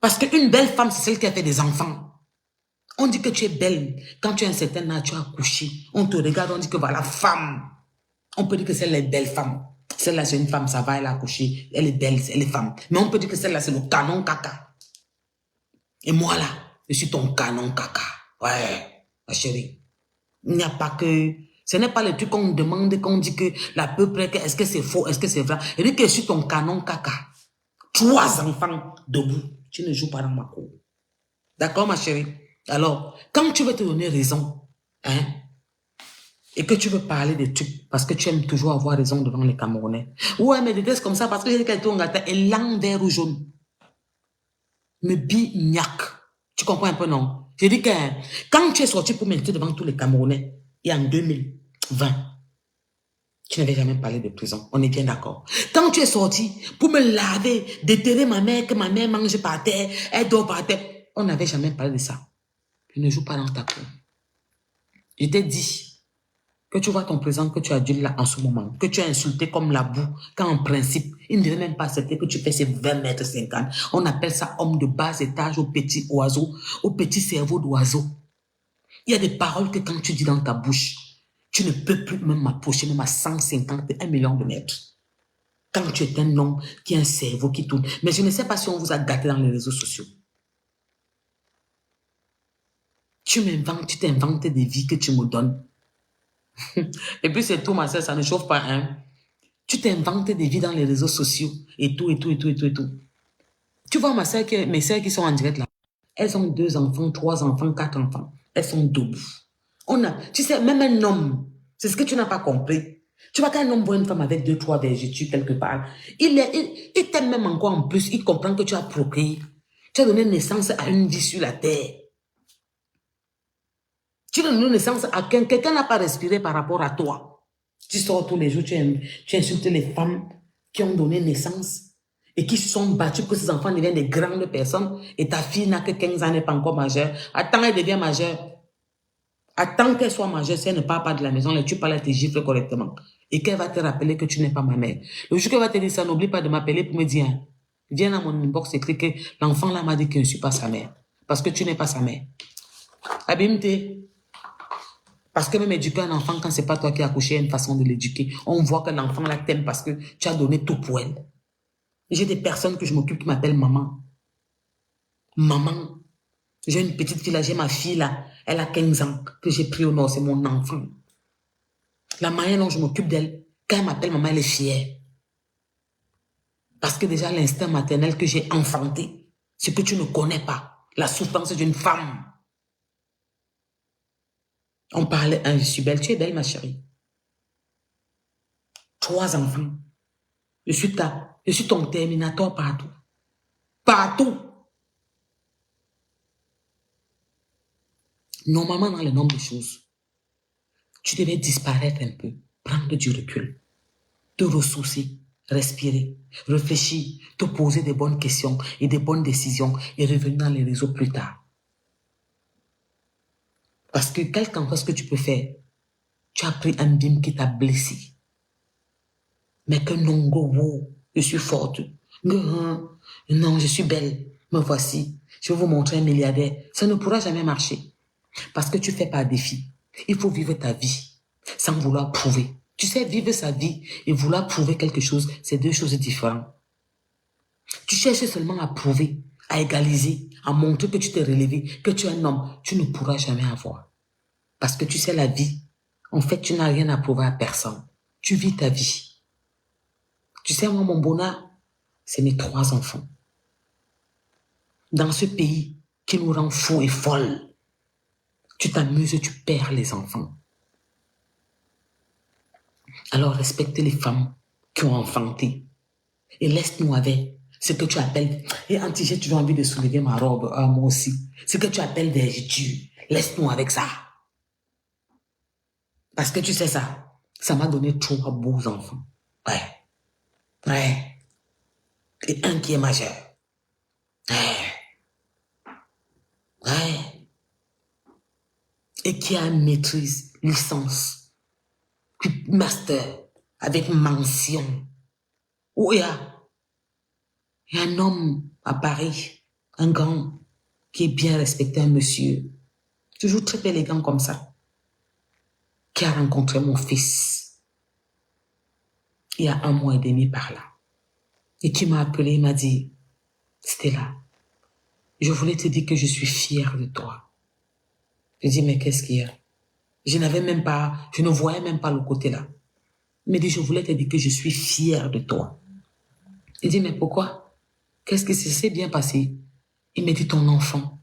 Parce qu'une belle femme, c'est celle qui a fait des enfants. On dit que tu es belle. Quand tu as un certain âge, tu as accouché. On te regarde, on dit que voilà, femme. On peut dire que celle-là est belle femme. Celle-là, c'est une femme, ça va, elle a accouché. Elle est belle, elle est femme. Mais on peut dire que celle-là, c'est le canon caca. Et moi, là, je suis ton canon caca. Ouais, ma chérie. Il n'y a pas que... Ce n'est pas le truc qu'on demande, qu'on dit que la peuple, est-ce que c'est faux, est-ce que c'est vrai. Je dis que je suis ton canon caca. 3 enfants debout. Tu ne joues pas dans ma cour. D'accord, ma chérie? Alors, quand tu veux te donner raison, hein, et que tu veux parler des trucs, parce que tu aimes toujours avoir raison devant les Camerounais. Ouais, mais des comme ça, parce que j'ai dit qu'elle était en gâteau, et langue vert ou jaune. Me bignac. Tu comprends un peu, non? J'ai dit que quand tu es sorti pour m'inviter devant tous les Camerounais, et en 2020, tu n'avais jamais parlé de prison. On est bien d'accord. Quand tu es sorti pour me laver, déterrer ma mère, que ma mère mange par terre, elle dort par terre, on n'avait jamais parlé de ça. Je ne joue pas dans ta cour. Je t'ai dit que tu vois ton présent, que tu adules là en ce moment, que tu as insulté comme la boue, quand en principe, il ne devait même pas accepter que tu fais ces 20 mètres 50. On appelle ça homme de bas étage au petit oiseau, au petit cerveau d'oiseau. Il y a des paroles que quand tu dis dans ta bouche, tu ne peux plus même m'approcher, même à 150, 1 million de mètres. Quand tu es un homme qui a un cerveau qui tourne. Mais je ne sais pas si on vous a gâté dans les réseaux sociaux. Tu t'inventes des vies que tu me donnes. Et puis c'est tout, ma soeur, ça ne chauffe pas, hein. Tu t'inventes des vies dans les réseaux sociaux et tout, et tout, et tout, et tout, et tout. Tu vois mes soeurs qui sont en direct là, elles ont 2 enfants, 3 enfants, 4 enfants. Elles sont debout. Tu sais, même un homme, c'est ce que tu n'as pas compris. Tu vois qu'un homme voit une femme avec 2, 3 vergetures quelque part, il t'aime même encore en plus, il comprend que tu as procréé. Tu as donné naissance à une vie sur la terre. Tu as donné naissance à quelqu'un n'a pas respiré par rapport à toi. Tu sors tous les jours, tu insultes les femmes qui ont donné naissance et qui se sont battues pour que ces enfants deviennent des grandes personnes et ta fille n'a que 15 ans, n'est pas encore majeure. Attends, elle devient majeure. Attends qu'elle soit majeure, si elle ne part pas de la maison, tu parles à tes gifles correctement. Et qu'elle va te rappeler que tu n'es pas ma mère. Le jour qu'elle va te dire ça, n'oublie pas de m'appeler pour me dire, viens dans mon inbox, écrit que l'enfant là m'a dit que je ne suis pas sa mère. Parce que tu n'es pas sa mère. Abimte. Parce que même éduquer un enfant, quand c'est pas toi qui as accouché, il y a une façon de l'éduquer. On voit que l'enfant là t'aime parce que tu as donné tout pour elle. J'ai des personnes que je m'occupe qui m'appellent maman. Maman. J'ai une petite fille là, j'ai ma fille là, elle a 15 ans, que j'ai pris au nord, c'est mon enfant. La manière dont je m'occupe d'elle, quand elle m'appelle maman, elle est fière. Parce que déjà l'instinct maternel que j'ai enfanté, ce que tu ne connais pas, la souffrance d'une femme. On parlait, je suis belle, tu es belle ma chérie. 3 enfants. Je suis ton terminator partout. Partout. Normalement, dans le nombre de choses, tu devais disparaître un peu, prendre du recul, te ressourcer, respirer, réfléchir, te poser des bonnes questions et des bonnes décisions et revenir dans les réseaux plus tard. Parce que quel qu'en ce que tu peux faire, tu as pris un bim qui t'a blessé. Mais que non, go, je suis forte. Non, je suis belle. Me voici. Je vais vous montrer un milliardaire. Ça ne pourra jamais marcher. Parce que tu fais pas défi. Il faut vivre ta vie sans vouloir prouver. Tu sais, vivre sa vie et vouloir prouver quelque chose, c'est 2 choses différentes. Tu cherches seulement à prouver, à égaliser, à montrer que tu t'es relevé, que tu es un homme. Tu ne pourras jamais avoir. Parce que tu sais, la vie, en fait, tu n'as rien à prouver à personne. Tu vis ta vie. Tu sais, moi, mon bonheur, c'est mes 3 enfants. Dans ce pays qui nous rend fous et folles, tu t'amuses, tu perds les enfants. Alors respecte les femmes qui ont enfanté. Et laisse-nous avec ce que tu appelles... Et Anti, j'ai toujours envie de soulever ma robe, moi aussi. Ce que tu appelles vergeture. Laisse-nous avec ça. Parce que tu sais ça, ça m'a donné 3 beaux enfants. Ouais. Ouais. Et un qui est majeur. Ouais. Ouais. Et qui a une maîtrise, licence, master, avec mention. Oh, il y a un homme à Paris, un grand, qui est bien respecté, un monsieur, toujours très élégant comme ça, qui a rencontré mon fils. il y a 1 mois et demi par là. Et tu m'as appelé, il m'a dit, Stella, je voulais te dire que je suis fière de toi. Je dis, mais qu'est-ce qu'il y a? Je ne voyais même pas le côté là. Il me dit, je voulais te dire que je suis fière de toi. Je dis, mais pourquoi? Qu'est-ce qui s'est bien passé? Il me dit, ton enfant,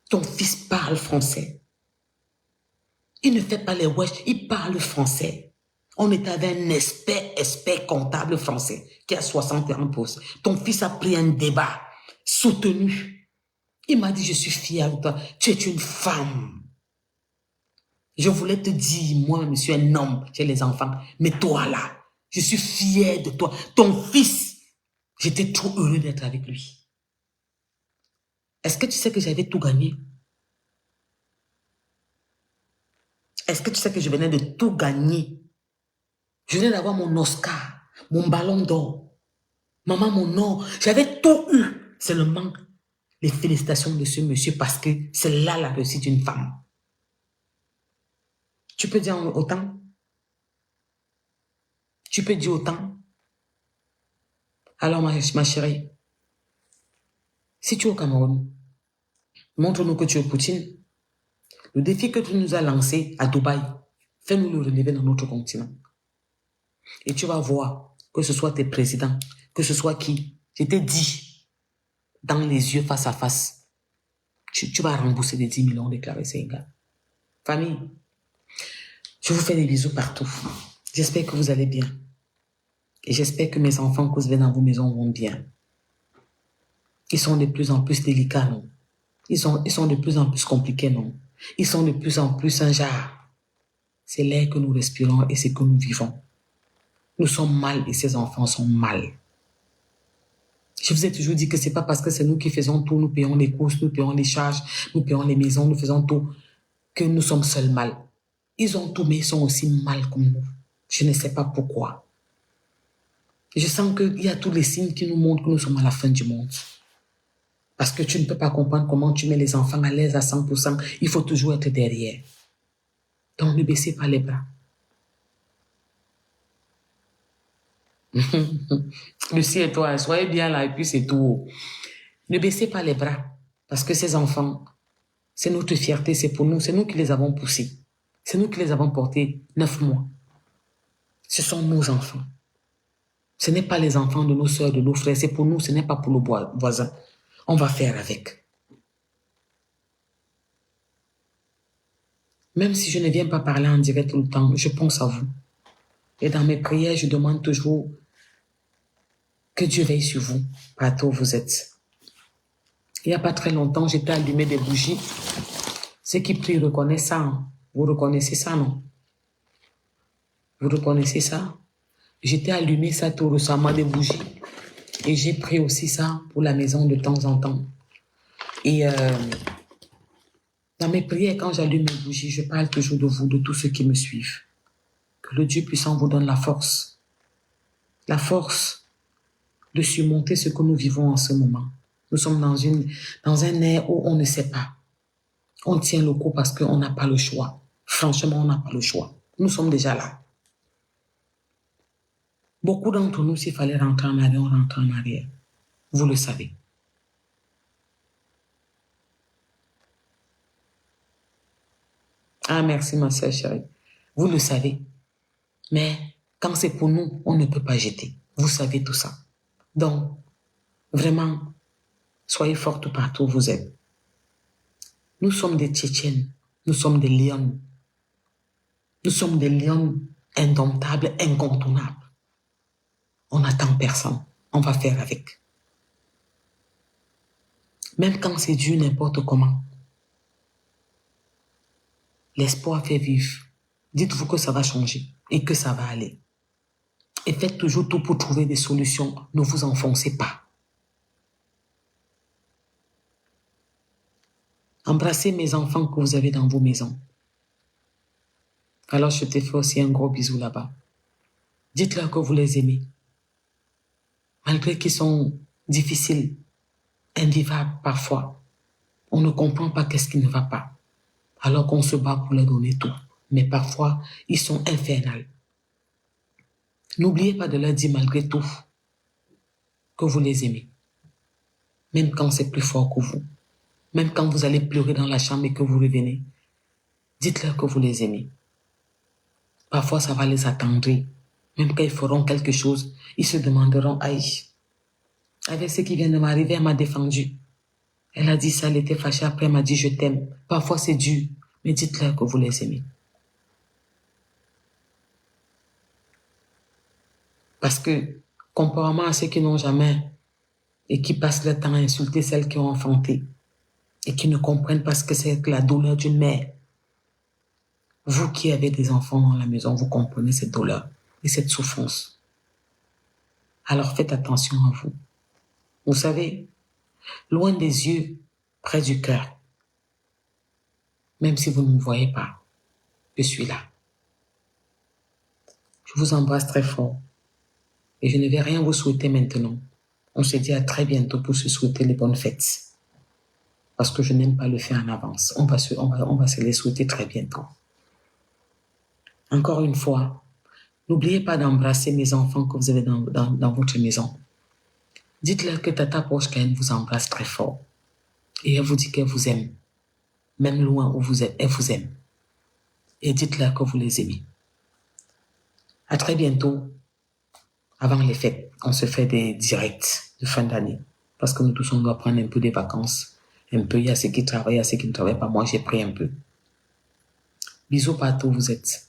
ton fils parle français. Il ne fait pas les wesh, il parle français. On est avec un expert comptable français qui a 61 postes. Ton fils a pris un débat soutenu. Il m'a dit, je suis fière de toi. Tu es une femme. Je voulais te dire, moi, je suis un homme, j'ai les enfants. Mais toi, là, je suis fière de toi. Ton fils, j'étais trop heureux d'être avec lui. Est-ce que tu sais que j'avais tout gagné? Est-ce que tu sais que je venais de tout gagner? Je venais d'avoir mon Oscar, mon ballon d'or. Maman, mon or. J'avais tout eu. Seulement, les félicitations de ce monsieur parce que c'est là la réussite d'une femme. Tu peux dire autant? Tu peux dire autant? Alors, ma chérie, si tu es au Cameroun, montre-nous que tu es Poutine. Le défi que tu nous as lancé à Dubaï, fais-nous le relever dans notre continent. Et tu vas voir, que ce soit tes présidents, que ce soit qui, je t'ai dit, dans les yeux face à face, tu vas rembourser les 10 millions déclarés Sénégal. Famille, je vous fais des bisous partout. J'espère que vous allez bien. Et j'espère que mes enfants que vous avez dans vos maisons vont bien. Ils sont de plus en plus délicats, non? Ils sont de plus en plus compliqués, non? Ils sont de plus en plus un genre. C'est l'air que nous respirons et c'est que nous vivons. Nous sommes mal et ces enfants sont mal. Je vous ai toujours dit que c'est pas parce que c'est nous qui faisons tout, nous payons les courses, nous payons les charges, nous payons les maisons, nous faisons tout, que nous sommes seuls mal. Ils ont tout, mais ils sont aussi mal comme nous. Je ne sais pas pourquoi. Je sens qu'il y a tous les signes qui nous montrent que nous sommes à la fin du monde. Parce que tu ne peux pas comprendre comment tu mets les enfants à l'aise à 100%. Il faut toujours être derrière. Donc ne baissez pas les bras. Lucie et toi, soyez bien là et puis c'est tout. Ne baissez pas les bras. Parce que ces enfants, c'est notre fierté, c'est pour nous. C'est nous qui les avons poussés. C'est nous qui les avons portés 9 mois. Ce sont nos enfants. Ce n'est pas les enfants de nos soeurs, de nos frères. C'est pour nous, ce n'est pas pour nos voisins. On va faire avec. Même si je ne viens pas parler en direct tout le temps, je pense à vous. Et dans mes prières, je demande toujours que Dieu veille sur vous, partout où vous êtes. Il n'y a pas très longtemps, j'étais allumé des bougies. Ceux qui prient reconnaissent ça. Hein? Vous reconnaissez ça, non? Vous reconnaissez ça? J'étais allumé ça tout récemment, des bougies. Et j'ai pris aussi ça pour la maison de temps en temps. Et dans mes prières, quand j'allume mes bougies, je parle toujours de vous, de tous ceux qui me suivent. Que le Dieu puissant vous donne la force. La force de surmonter ce que nous vivons en ce moment. Nous sommes dans un air où on ne sait pas. On tient le coup parce qu'on n'a pas le choix. Franchement, on n'a pas le choix. Nous sommes déjà là. Beaucoup d'entre nous, s'il fallait rentrer en arrière, on rentre en arrière. Vous le savez. Ah, merci, ma soeur chérie. Vous le savez. Mais quand c'est pour nous, on ne peut pas jeter. Vous savez tout ça. Donc, vraiment, soyez fortes partout où vous êtes. Nous sommes des Tchétchènes. Nous sommes des lions. Nous sommes des lions indomptables, incontournables. On n'attend personne. On va faire avec. Même quand c'est dur n'importe comment. L'espoir fait vivre. Dites-vous que ça va changer et que ça va aller. Et faites toujours tout pour trouver des solutions. Ne vous enfoncez pas. Embrassez mes enfants que vous avez dans vos maisons. Alors je te fais aussi un gros bisou là-bas. Dites-leur que vous les aimez. Malgré qu'ils sont difficiles, invivables parfois. On ne comprend pas qu'est-ce qui ne va pas. Alors qu'on se bat pour leur donner tout. Mais parfois, ils sont infernales. N'oubliez pas de leur dire malgré tout que vous les aimez. Même quand c'est plus fort que vous. Même quand vous allez pleurer dans la chambre et que vous revenez. Dites-leur que vous les aimez. Parfois, ça va les attendrir. Même quand ils feront quelque chose, ils se demanderont, aïe, avec ce qui vient de m'arriver, elle m'a défendu. Elle a dit ça, elle était fâchée, après elle m'a dit je t'aime. Parfois c'est dur, mais dites-leur que vous les aimez. Parce que, comparément à ceux qui n'ont jamais et qui passent leur temps à insulter celles qui ont enfanté et qui ne comprennent pas ce que c'est que la douleur d'une mère, vous qui avez des enfants dans la maison, vous comprenez cette douleur et cette souffrance. Alors faites attention à vous. Vous savez, loin des yeux, près du cœur, même si vous ne me voyez pas, je suis là. Je vous embrasse très fort et je ne vais rien vous souhaiter maintenant. On se dit à très bientôt pour se souhaiter les bonnes fêtes. Parce que je n'aime pas le faire en avance. On va se les souhaiter très bientôt. Encore une fois, n'oubliez pas d'embrasser mes enfants que vous avez dans votre maison. Dites-leur que Tata Pochkaine vous embrasse très fort. Et elle vous dit qu'elle vous aime. Même loin où vous êtes, elle vous aime. Et dites-leur que vous les aimez. À très bientôt. Avant les fêtes, on se fait des directs de fin d'année. Parce que nous tous, on doit prendre un peu des vacances. Un peu, il y a ceux qui travaillent, il y a ceux qui ne travaillent pas. Moi, j'ai pris un peu. Bisous partout où vous êtes.